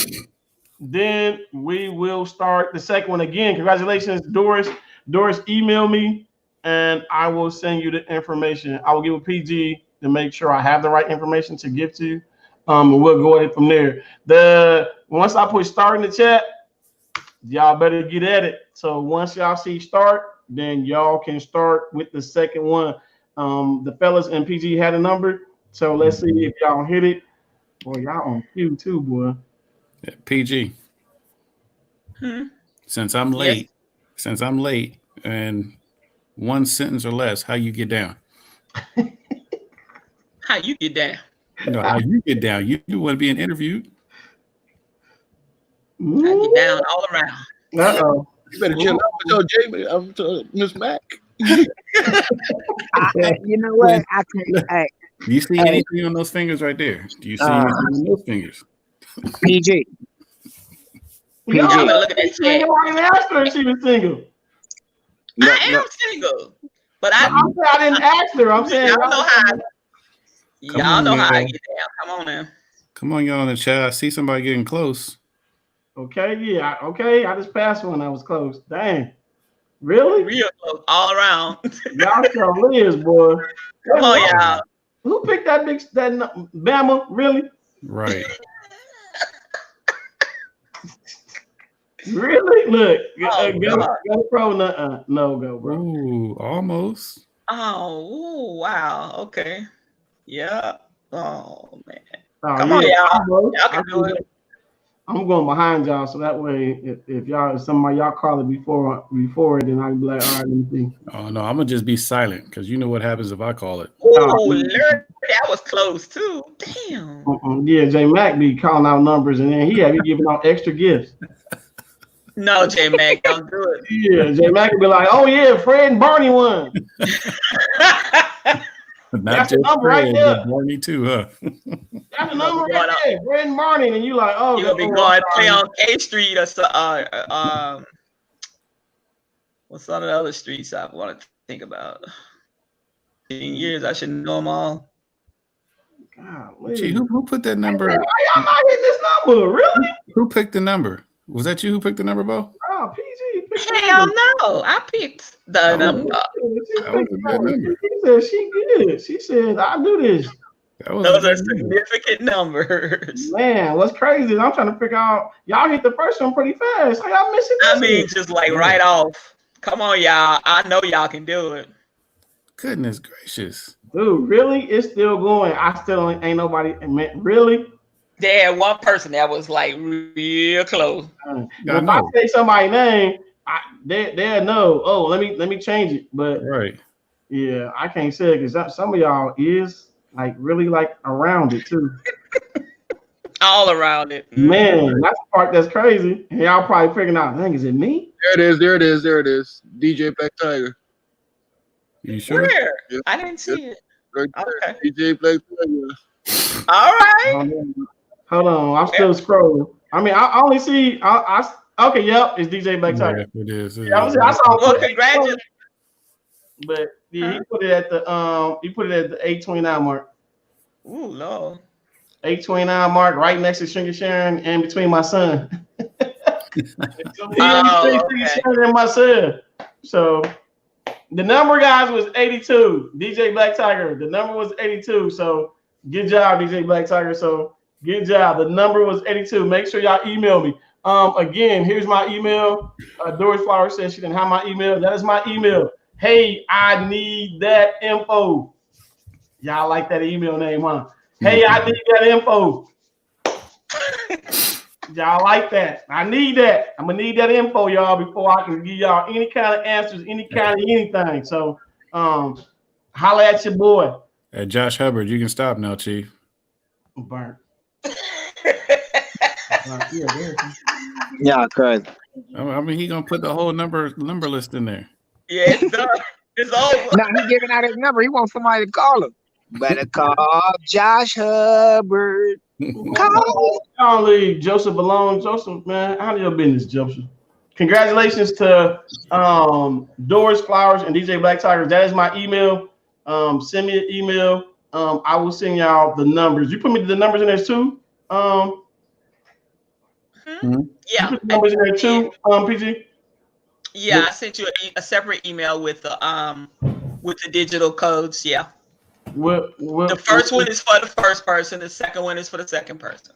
then we will start the second one again. Congratulations, Doris. Doris, email me and I will send you the information. I will give a PG to make sure I have the right information to give to you. And we'll go ahead from there. Once I push start in the chat, y'all better get at it. So once y'all see start, then y'all can start with the second one. The fellas and PG had a number. So let's see if y'all hit it. Boy, y'all on cue too, boy. Yeah, PG. Since I'm late, and one sentence or less, how you get down? How you get down? You know how you get down. You want to be interviewed. I get down all around. Uh-oh. You better chill out. Tell Jamie, I'm telling Miss Mac. You know what? I can't. Hey, Do you see anything on those fingers right there? Do you see anything on those fingers? PG. Y'all I'm gonna know look at that I chat. didn't ask her if she was single. No, I am single, but I didn't ask her. I'm saying y'all know how. Come Y'all on, know how I man. get down. Come on now. Come on, y'all in the chat. I see somebody getting close. Okay, yeah, okay. I just passed one. I was close. Dang, really? Real close all around. Y'all sure is, boy. Come on, y'all. Who picked that Bama? Really? Right. Really? Look, Oh, go pro. No, go bro. Ooh, almost. Oh, wow. Okay. Yeah. Oh man. Oh, Come on, y'all. Y'all can do it. I'm going behind y'all, so that way, if somebody y'all call it before, then I can be like, all right, let me see. Oh no, I'm gonna just be silent because you know what happens if I call it. Oh, Lord, that was close too. Damn. Yeah, J Mac be calling out numbers, and then he be giving out extra gifts. No, J Mac, don't do it. Yeah, J Mac would be like, oh yeah, Fred and Barney won. Not That's the just number right Fred, there. but Barney too, huh? That's the number right there, Fred and Barney, and you like, oh, you gonna be going play on K Street or so, what's on the other streets I want to think about? 10 years, I should know them all. Golly. Gee, who put that number? Why y'all not hitting this number? Really? Who picked the number? Was that you who picked the number, Bo? Oh, PG. Hell no, I picked the number. That was a good number. She said she good. She said I do this. Those are significant numbers. Man, what's crazy is I'm trying to figure out. Y'all hit the first one pretty fast. How y'all missing this? I mean, just like right off. Come on, y'all. I know y'all can do it. Goodness gracious. Dude, really? It's still going. I still ain't nobody. Really? There, one person that was like real close. If I say somebody's name, they'll know. Oh, let me change it. But right. Yeah, I can't say it because some of y'all is like really like around it too. All around it. Man, that's the part that's crazy. And y'all probably figuring out, dang, is it me? There it is. DJ Black Tiger. You sure? Where? Yeah. I didn't see it. Right okay. DJ Black Tiger. All right. Hold on. I'm still scrolling. I mean, I only see okay, yep, it's DJ Black Tiger. Yeah, it is. I saw well, congratulations. But yeah, he put it at the 829 mark. Ooh, Lord. 829 mark, right next to Stringy Sharon and between my son. Sharon and my son. So the number, guys, was 82. DJ Black Tiger. The number was 82. So good job, DJ Black Tiger. So good job. The number was 82. Make sure y'all email me. Again, here's my email. Doris Flowers says she didn't have my email. That is my email. Hey, I need that info. Y'all like that email name, huh? Hey, I need that info. Y'all like that? I need that. I'm gonna need that info, y'all, before I can give y'all any kind of answers, any kind of anything. So, holla at your boy. Hey, Josh Hubbard, you can stop now, Chief. Burnt. Yeah, cuz. I mean, he gonna put the whole number list in there. Yeah, it's done. It's over. No, he's giving out his number. He wants somebody to call him. Better call Josh Hubbard. Only Joseph Malone. Joseph, man, how do your business, Joseph? Congratulations to Doris Flowers and DJ Black Tigers. That is my email. Send me an email. I will send y'all the numbers. You put me the numbers in there too. Yeah, you put the numbers in there too. PG. Yeah, I sent you a separate email with the digital codes. Yeah. The first one is for the first person. The second one is for the second person.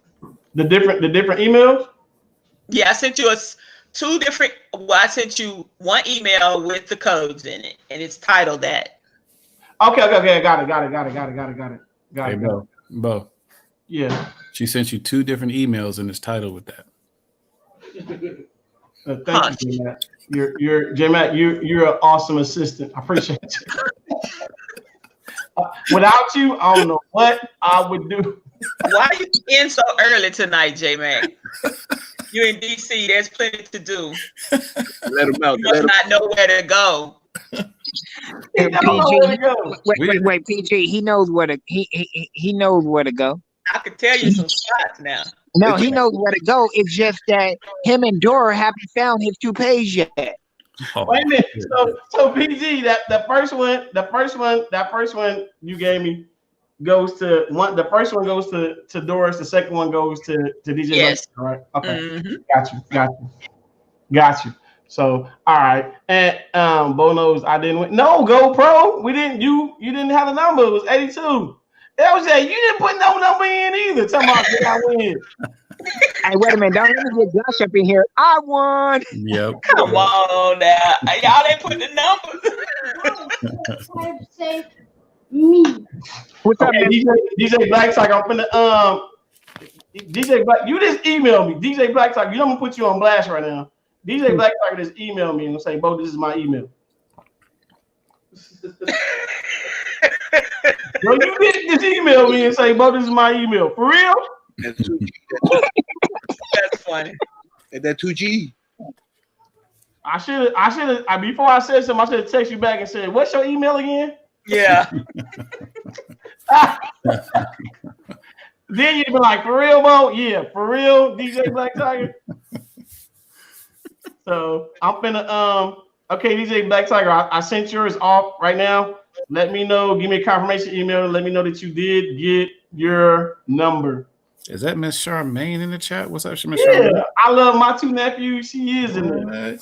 The different emails. Yeah, I sent you two different. Well, I sent you one email with the codes in it, and it's titled that. Okay. I got it. Hey, Bo. Yeah. She sent you two different emails, and it's titled with that. Thank you, J-Mac. J-Mac, you're an awesome assistant. I appreciate you. Without you, I don't know what I would do. Why are you in so early tonight, J-Mac? You're in DC. There's plenty to do. Let him out. You must not know where to go. Wait, PG. He knows where to. He knows where to go. I could tell you some spots now. No, he knows where to go. It's just that him and Dora haven't found his toupee yet. Oh, wait a minute. So PG, that first one you gave me goes to one. The first one goes to Doris. The second one goes to DJ. Yes. All right. Okay. Mm-hmm. Got you. So all right. And Bo knows I didn't win. No, GoPro. We didn't. You didn't have the number. It was 82. That was that. You didn't put no number in either. Tell me I win. Hey, wait a minute. Don't let me get Josh up in here. I won. Yep. Come on now. Y'all didn't put the numbers. Me. What's up, man? DJ Black Tiger, I'm finna DJ Black, you just emailed me. DJ Black Tiger, you know I'm gonna put you on blast right now. DJ Black Tiger just emailed me and say, Bo, this is my email. Bro, you didn't just email me and say, Bo, this is my email. For real? That's funny. That 2G. I should have before I said something, I should have texted you back and said, what's your email again? Yeah. Then you'd be like, for real, Bo? Yeah, for real, DJ Black Tiger. So I'm finna okay, DJ Black Tiger, I sent yours off right now. Let me know, give me a confirmation email, let me know that you did get your number. Is that Miss Charmaine in the chat? What's up, Miss Yeah, Charmaine? I love my two nephews. She is in there.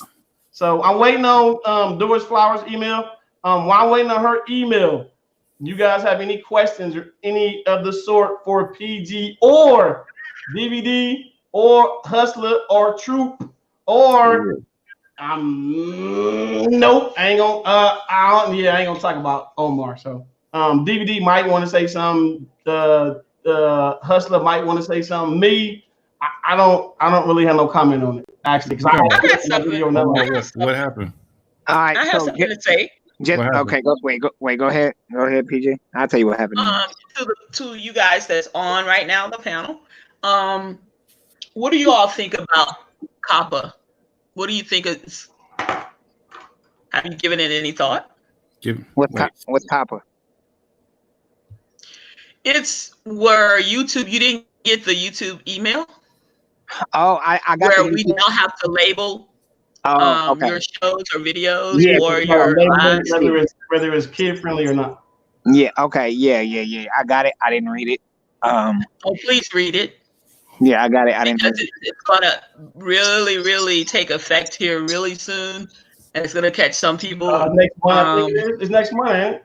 So I'm waiting on Doris Flowers' email. While I'm waiting on her email, you guys have any questions or any of the sort for PG or DVD or Hustler or Troop or nope, I ain't gonna talk about Omar. So DVD might want to say something. Hustler might want to say something. Me, I don't really have no comment on it actually because What happened? All right, I have something to say. Okay, go ahead. Go ahead, PJ. I'll tell you what happened. To you guys that's on right now on the panel, what do you all think about COPPA? What do you think is? Have you given it any thought? What's COPPA? It's where YouTube. You didn't get the YouTube email. Oh, I got where we now have to label okay. your shows or videos or your whether it's kid friendly or not. Yeah. Okay. Yeah. I got it. I didn't read it. Oh, please read it. Yeah, I got it. I didn't. It's gonna really take effect here really soon, and it's gonna catch some people next month. It's next month.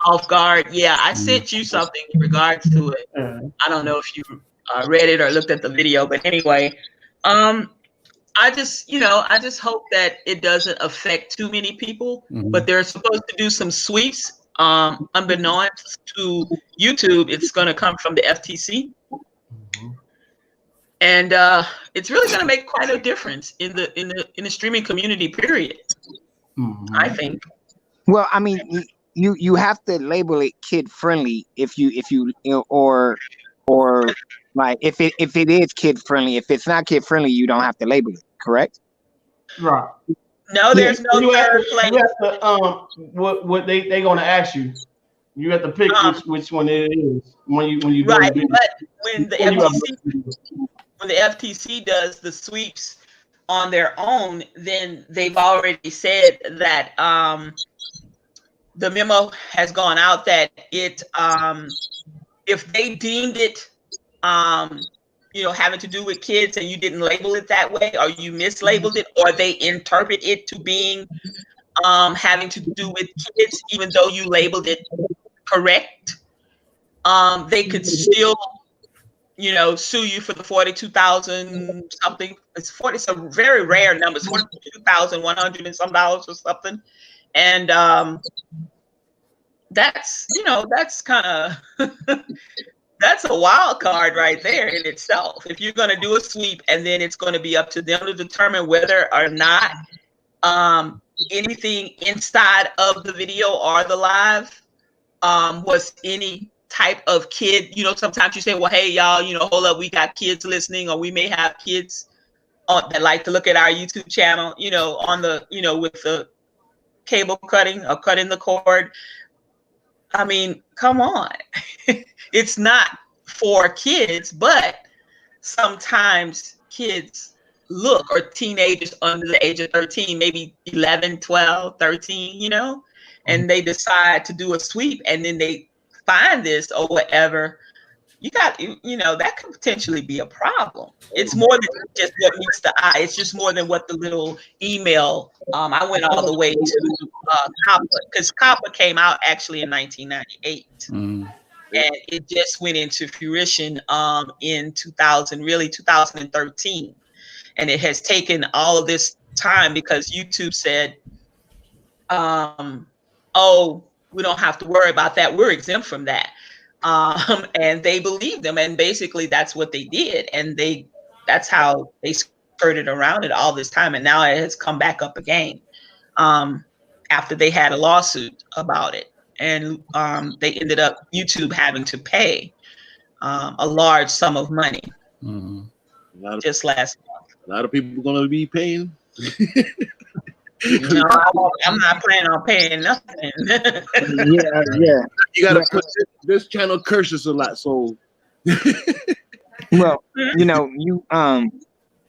Off guard. Yeah, I sent you something in regards to it. I don't know if you read it or looked at the video, but anyway, I just hope that it doesn't affect too many people. Mm-hmm. But they're supposed to do some sweeps. Unbeknownst to YouTube, it's going to come from the FTC, and it's really going to make quite a difference in the streaming community. Period. Mm-hmm. I think. Well, I mean, you have to label it kid friendly if you or like if it is kid friendly. If it's not kid friendly, you don't have to label it. Correct? Right. No, there's no third place. What they gonna ask you? You have to pick which one it is when you do Right, the but when the video. FTC does the sweeps on their own, then they've already said that the memo has gone out that it if they deemed it having to do with kids and you didn't label it that way, or you mislabeled it, or they interpret it to being having to do with kids, even though you labeled it correct, they could still sue you for the 42,000 something. It's a very rare number. It's 42,100 and some dollars or something. And that's kind of that's a wild card right there in itself. If you're going to do a sweep and then it's going to be up to them to determine whether or not anything inside of the video or the live was any type of kid. Sometimes you say, well, hey, y'all, hold up, we got kids listening, or we may have kids that like to look at our YouTube channel, on the, with the cable cutting or cutting the cord. I mean, come on. It's not for kids, but sometimes kids look, or teenagers under the age of 13, maybe 11, 12, 13, and they decide to do a sweep, and then they find this or whatever. That could potentially be a problem. It's more than just what meets the eye. It's just more than what the little email. I went all the way to COPPA, because COPPA came out actually in 1998. And it just went into fruition in 2013. And it has taken all of this time because YouTube said, oh, we don't have to worry about that. We're exempt from that. And they believed them. And basically that's what they did. And that's how they skirted around it all this time. And now it has come back up again after they had a lawsuit about it. And they ended up YouTube having to pay a large sum of money just last month. A lot of people going to be paying. No, I'm not planning on paying nothing. Yeah. You got to put this channel curses a lot, so. Well,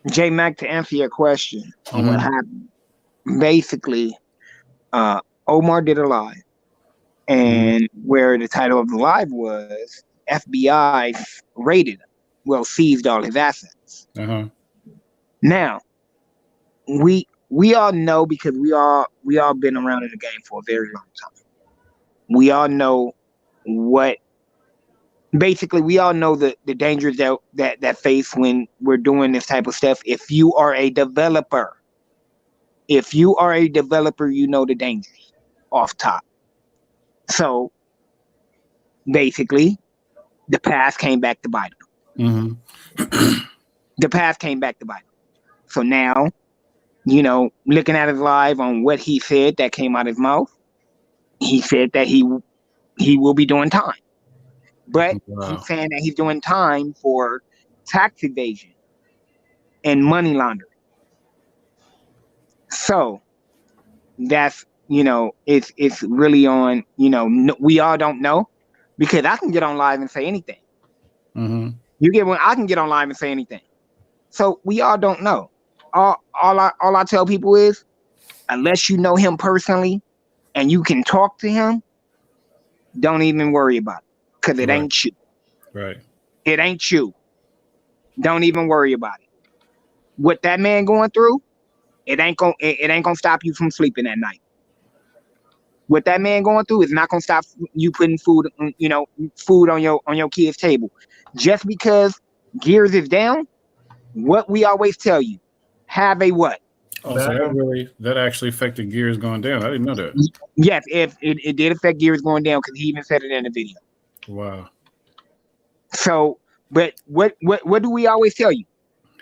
J Mac, to answer your question on what happened, basically, Omar did a live, and where the title of the live was FBI raided him, seized all his assets. Now, we all know, because we all been around in the game for a very long time. We all know we all know the dangers that face when we're doing this type of stuff. If you are a developer, you know the dangers off top. So basically, the past came back to bite him. The past came back to bite him. So now, looking at his live on what he said that came out of his mouth, he said that he will be doing time. But he's saying that he's doing time for tax evasion and money laundering. So that's, it's really on, we all don't know, because I can get on live and say anything. You get when I can get on live and say anything. So we all don't know. All I tell people is, unless you know him personally and you can talk to him, don't even worry about it, because it ain't you. Right. It ain't you. Don't even worry about it. What that man going through, it ain't gonna stop you from sleeping at night. What that man going through is not gonna stop you putting food on your kid's table. Just because Gears is down, what we always tell you, have a what? Oh, so that actually affected Gears going down. I didn't know that. Yes, it did affect Gears going down, because he even said it in the video. Wow. So, but what do we always tell you?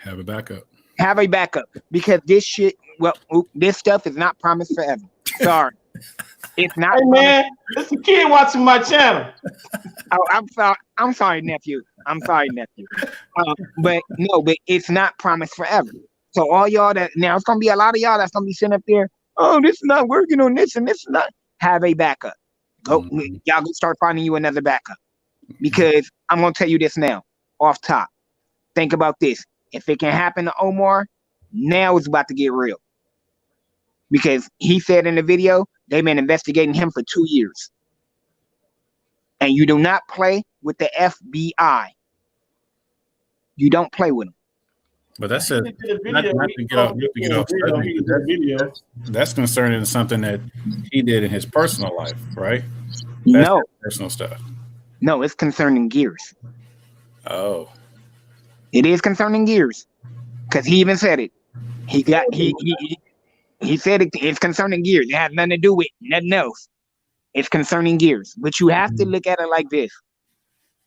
Have a backup. Have a backup, because this stuff is not promised forever. Sorry, it's not. Hey man, it's a kid watching my channel. Oh, I'm sorry, nephew. But it's not promised forever. So all y'all it's gonna be a lot of y'all that's gonna be sitting up there. Oh, this is not working on this, and this is not. Have a backup. Y'all go start finding you another backup. Because I'm gonna tell you this now, off top. Think about this. If it can happen to Omar, now it's about to get real. Because he said in the video, they've been investigating him for 2 years. And you do not play with the FBI. You don't play with them. But that's not to get off subject. That's concerning something that he did in his personal life, right? That's No. personal stuff. No, it's concerning Gears. Oh. It is concerning Gears. Because he even said it. He said it. It's concerning Gears. It has nothing to do with nothing else. It's concerning Gears. But you have to look at it like this.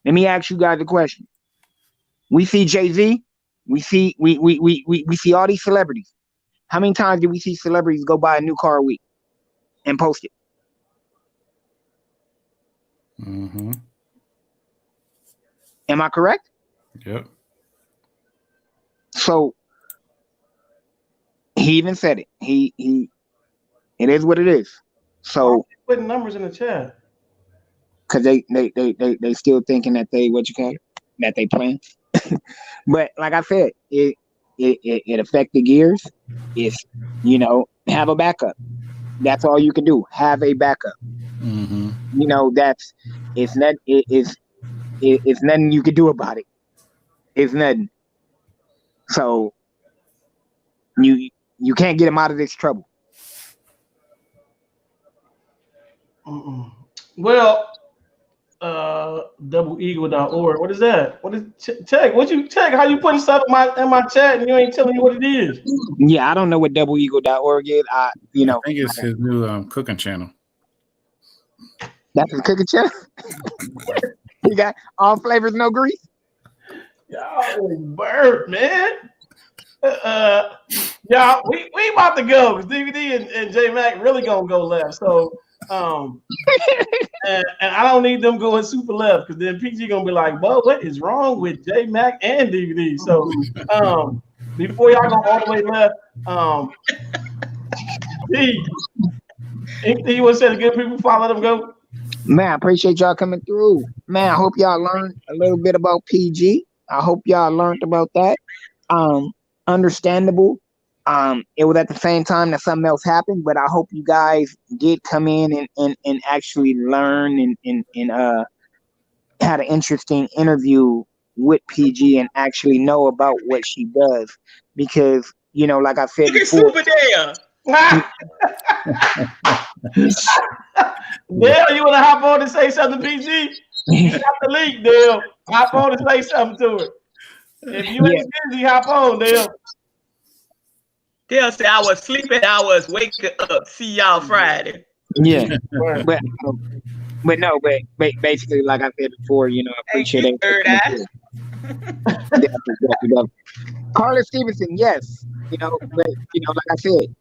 Let me ask you guys a question. We see Jay-Z. We see all these celebrities. How many times do we see celebrities go buy a new car a week and post it? Mm-hmm. Am I correct? Yep. So he even said it. He it is what it is. So putting numbers in the chat. Cause they still thinking that that they playing. But like I said, it affected Gears. It's have a backup. That's all you can do. Have a backup. Mm-hmm. It's nothing you can do about it. It's nothing. So you can't get him out of this trouble. Well, doubleeagle.org. What is that? What is Tech? Tech? How you putting stuff in my chat and you ain't telling me what it is? Yeah, I don't know what doubleeagle.org is. I think it's his new cooking channel. That's his cooking channel. He got all flavors, no grease. Y'all bird, man. Y'all, we about to go because DVD and J Mac really gonna go left. So and I don't need them going super left because then PG gonna be like, well, what is wrong with J Mac and DVD? So before y'all go all the way left, anything you want to say to good people before I let them go? Man, I appreciate y'all coming through. Man, I hope y'all learned a little bit about PG. I hope y'all learned about that. Understandable. It was at the same time that something else happened, but I hope you guys did come in and actually learn and had an interesting interview with PG and actually know about what she does. Because, like I said before. Dale, you want to hop on and say something, PG? You got the link, Dale. Hop on and say something to it. If you ain't busy, hop on, Dale. Dale said, I was sleeping, I was waking up. See y'all Friday. Yeah. but basically, like I said before, I appreciate it. Carla Stevenson, yes. But like I said,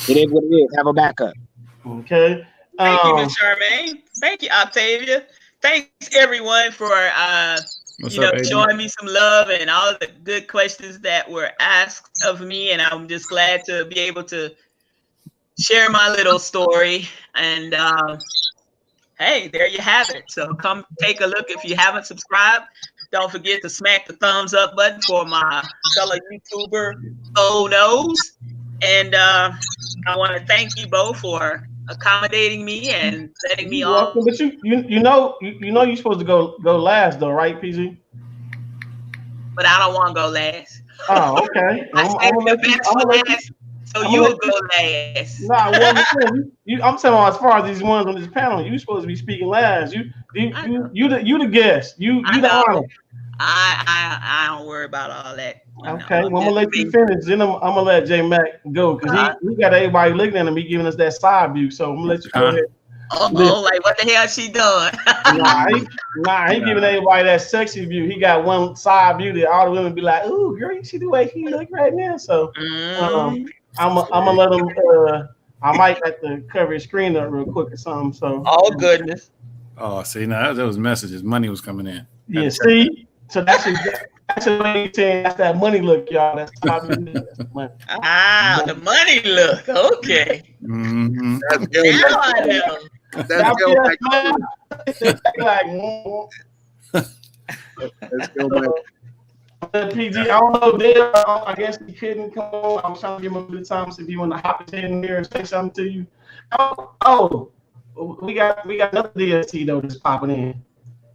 it is what it is. Have a backup. Okay. Thank you, Ms. Charmaine. Thank you, Octavia. Thanks everyone for showing me some love and all the good questions that were asked of me, and I'm just glad to be able to share my little story. And hey, there you have it. So come take a look. If you haven't subscribed, don't forget to smack the thumbs up button for my fellow YouTuber Old Nose. And I want to thank you both for accommodating me and letting me on. But you know you're supposed to go last though, right, PG? But I don't want to go last. Oh, okay. I'm gonna let you. So you will go last. Nah, I'm saying as far as these ones on this panel, you're supposed to be speaking last. You the guest. You the honor. I don't worry about all that. Okay, well, I'm gonna let you finish. Then I'm gonna let J Mac go because he got everybody looking at him. He giving us that side view. So I'm gonna let you go ahead. Like what the hell she done? he giving everybody that sexy view. He got one side view that all the women be like, "Ooh, girl, you see the way he look right now." So I'm gonna let him. I might have to cover his screen up real quick or something. So goodness. Oh, see, now that was messages. Money was coming in. Yeah, see. So that's what he's saying. That's that money look, y'all. That's the money. The money look. Okay. Mm-hmm. Now I know. Let's go back. Like, Let's go back. PG, I don't know. Dale, I guess he couldn't come on. I was trying to give him a bit of time so if you want to hop in here and say something to you. Oh, we got another DST though that's popping in.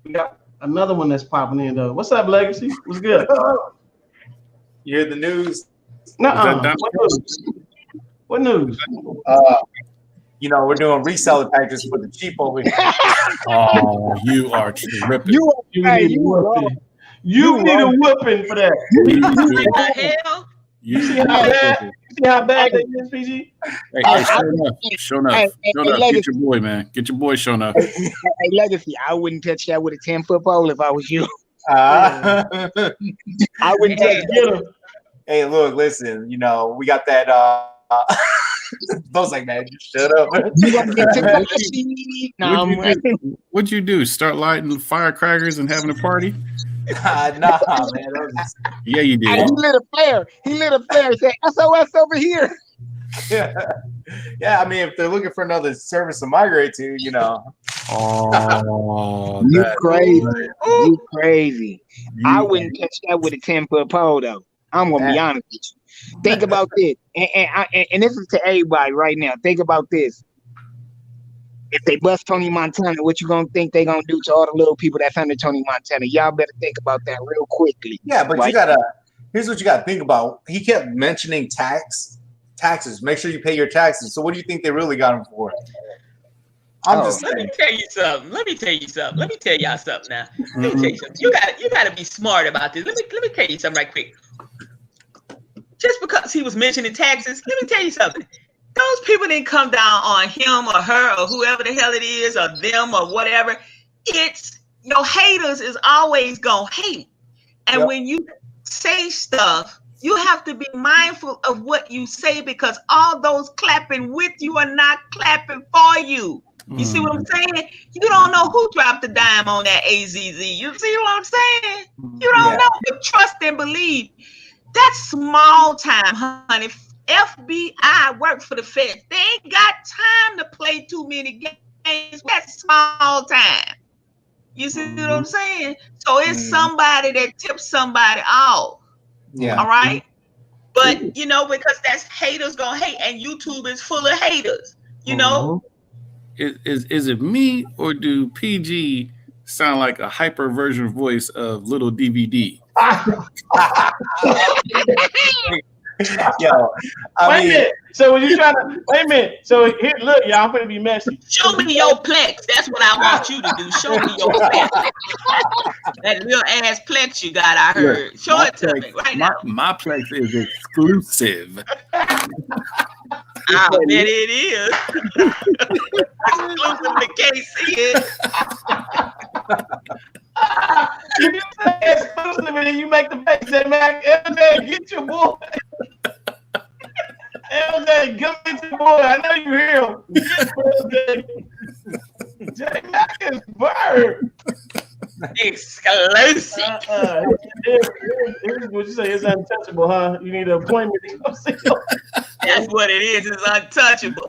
We got another one that's popping in though. What's up, Legacy? What's good? You hear the news? Nuh-uh. What news? You know, we're doing reseller packages for the cheap over here. Oh, you are tripping. You need a whooping for that. What the hell? You See how bad that is, PG? Hey, show enough. Get your boy, man. Get your boy showing up. Hey, Legacy, I wouldn't touch that with a 10-foot pole if I was you. Uh, I wouldn't touch that. Hey, look, listen, you know, we got that Bo's like, man, just shut up. You gonna get to the What'd you do? Start lighting firecrackers and having a party? Nah, man. Yeah, you did. He lit a flare. And said, SOS over here. Yeah, I mean, if they're looking for another service to migrate to, you know. Oh, You crazy. I wouldn't touch that with a 10-foot pole, though. I'm gonna be honest with you. Think about this, and this is to everybody right now. Think about this. If they bust Tony Montana, what you gonna think they gonna do to all the little people that's under Tony Montana? Y'all better think about that real quickly. Yeah, but here's what you gotta think about. He kept mentioning taxes. Make sure you pay your taxes. So what do you think they really got him for? Let me tell you something. Let me tell y'all something now. Let me tell you something. You gotta be smart about this. Let me tell you something right quick. Just because he was mentioning taxes, let me tell you something. Those people didn't come down on him or her or whoever the hell it is or them or whatever. It's your haters is always gonna hate. And when you say stuff, you have to be mindful of what you say because all those clapping with you are not clapping for you. You see what I'm saying? You don't know who dropped the dime on that AZZ. You see what I'm saying? You don't know, but trust and believe. That's small time, honey. FBI work for the feds. They ain't got time to play too many games. That's small time. You see what I'm saying? So it's somebody that tips somebody off. Yeah. All right? But, you know, because that's haters gonna hate, and YouTube is full of haters, you know? Is it me or do PG sound like a hyper version voice of Little DVD? Yo, wait a minute. So when you trying to wait a minute. So here, look, y'all, I'm gonna be messy. Show me your plex. That's what I want you to do. Show me your plex. That little ass plex you got, I heard. Show it to me right now. My plex is exclusive. I bet it is. Exclusive to KC. You say exclusive and then you make the face say, man, LJ, get your boy. LJ, come get your boy. I know you hear him. J Mac is bird. Exclusive. Here's what you say, it's untouchable, huh? You need an appointment to go see him. That's what it is. It's untouchable.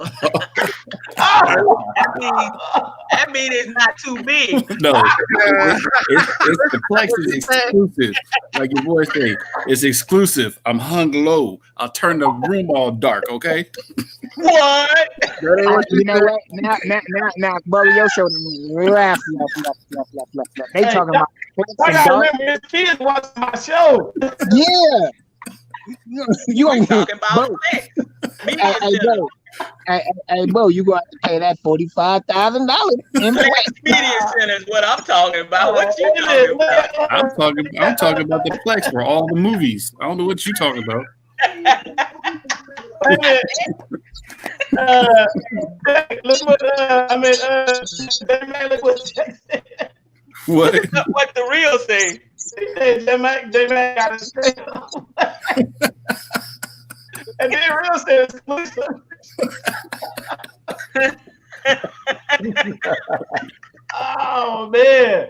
That means it's not too big. No, it's the Plex is exclusive. Like your boy say, it's exclusive. I'm hung low. I'll turn the room all dark. Okay. What? You know what? Now, Bully, your show laugh. They talking about. I gotta remember his kids watching my show. Yeah. You ain't talking about Plex. Hey, Bo, you gonna have to pay that $45,000 in Plex Media Center is what I'm talking about. What you talking about? I'm talking about the Plex for all the movies. I don't know what you talking about. Look what look what Jack said. What the real thing? He said J-Mac got his straight on. And then real said exclusive. Oh man.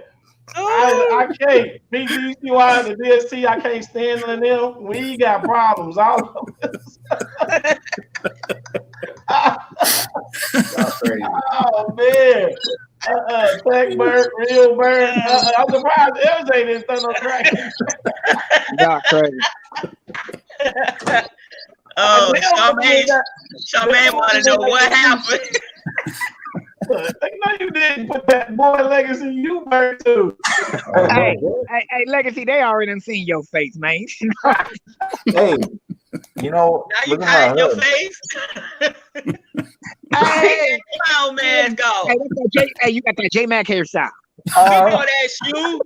I can't. PG, you see why the DST I can't stand on them? We got problems all of us. Oh man. man. Tech bird, real bird. I'm surprised LJ didn't throw no crack. Y'all crazy. Oh, Charmaine want to know what happened. They know you didn't put that boy legacy you bird too. Hey, Legacy, they already done seen your face, man. Hey, you know, Now you look at hide my your hood. face. Hey, Clown mask off. hey, that's that J, you got that J Mac hairstyle. You know that shoe.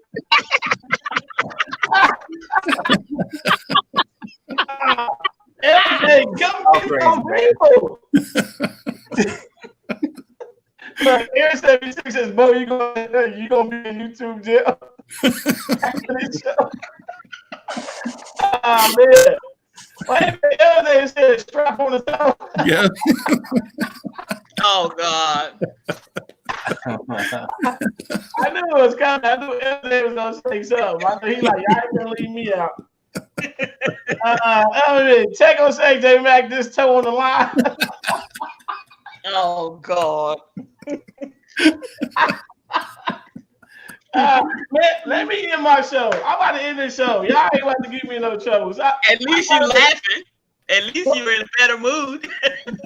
LJ, come get some people. Look, Air 76 says, Bo, you gonna be in YouTube jail after this show. Oh man. Like LJ said, strap on the top. Yeah. Oh God. I knew it was coming. I knew LJ was gonna say something. I knew he like, y'all ain't gonna leave me out. Check on say J Mac this toe on the line. Oh God. Let me end my show. I'm about to end this show. Y'all ain't about to give me no troubles. At least you laughing. At least you're in a better mood.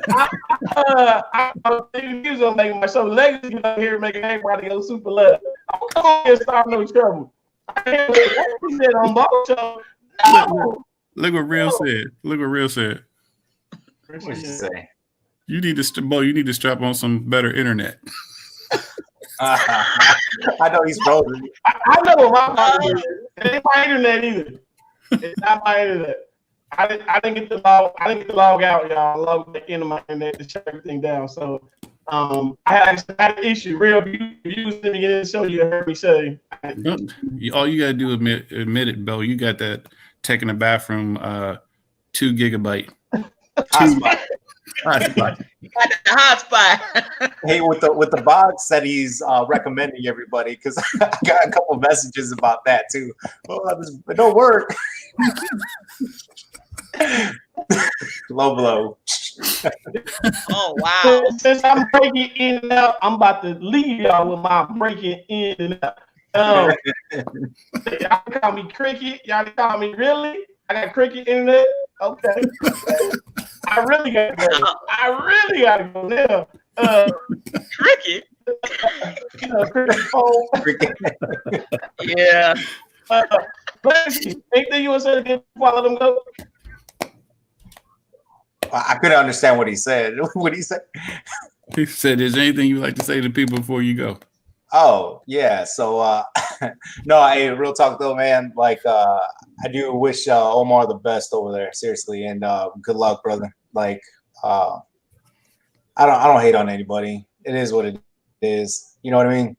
I think he was gonna make my show. Legacy up here making everybody go super love. I'm gonna come on here and start no trouble. I can't believe that he said on both show. No. Look what Real said. Look what Real said. What did you say? You need to, Bo. You need to strap on some better internet. I know he's frozen. I know what my phone is. It ain't my internet either. It's not my internet. I didn't get the log out, y'all. I logged back into my internet to shut everything down. So I had an issue. Real, if you was in the beginning of the show, you heard me say. All you gotta do is admit it, Bo. You got that taking a bathroom 2 gigabyte. Hotspot. You got the hotspot. Hey, with the box that he's recommending everybody, because I got a couple messages about that too. Oh, it don't work. Low blow. Oh wow. Since I'm breaking in and out, I'm about to leave y'all with my breaking in and out. Y'all call me Cricket. Y'all call me really? I got Cricket internet. Okay. I really gotta go now. Cricket. Cricket phone. Yeah. Anything you want to say again before I let them go? I couldn't understand what he said. What did he say? He said, "Is there anything you'd like to say to people before you go?" Oh yeah. So no, hey, real talk though, man. Like I do wish Omar the best over there, seriously, and good luck, brother. Like I don't hate on anybody. It is what it is. You know what I mean?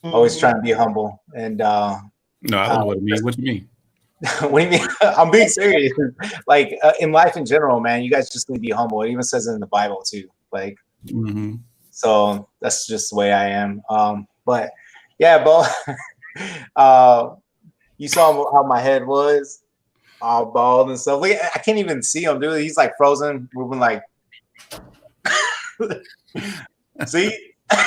Always trying to be humble. And no, I don't know what it means. What do you mean? what do you mean? I'm being serious. Like in life in general, man, you guys just need to be humble. It even says it in the Bible too. Like, so that's just the way I am. But yeah, Bo, you saw how my head was all bald and stuff. Like, I can't even see him, dude. He's like frozen, moving like. See?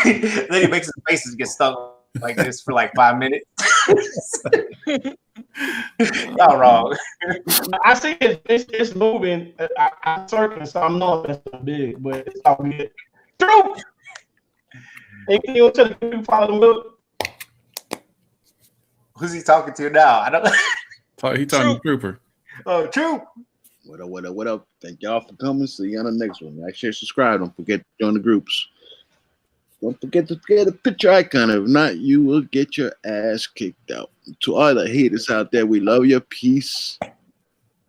Then he makes his faces get stuck like this for like 5 minutes. Y'all wrong. I see it's moving. I'm circling, so I'm not that's so big, but it's all good. True. Anything you want to tell the follow them up? Who's he talking to now? I don't. He talking to Trooper. Oh, Troop. What up? Thank y'all for coming. See you on the next one. Like, share, subscribe. Don't forget to join the groups. Don't forget to get a picture icon. If not, you will get your ass kicked out. To all the haters out there, we love your peace.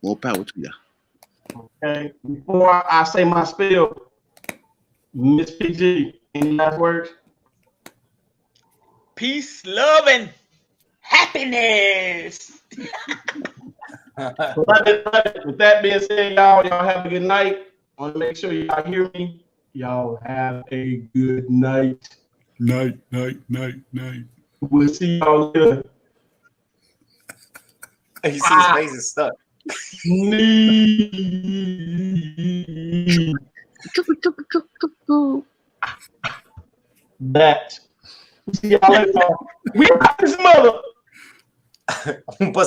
More power to you. Okay. Before I say my spiel, Miss PG, any last words? Peace, love, and happiness. Love it. With that being said, y'all have a good night. I want to make sure y'all hear me. Y'all have a good night. Night. We'll see y'all later. You see his face is stuck. that. See y'all later. We got this mother. But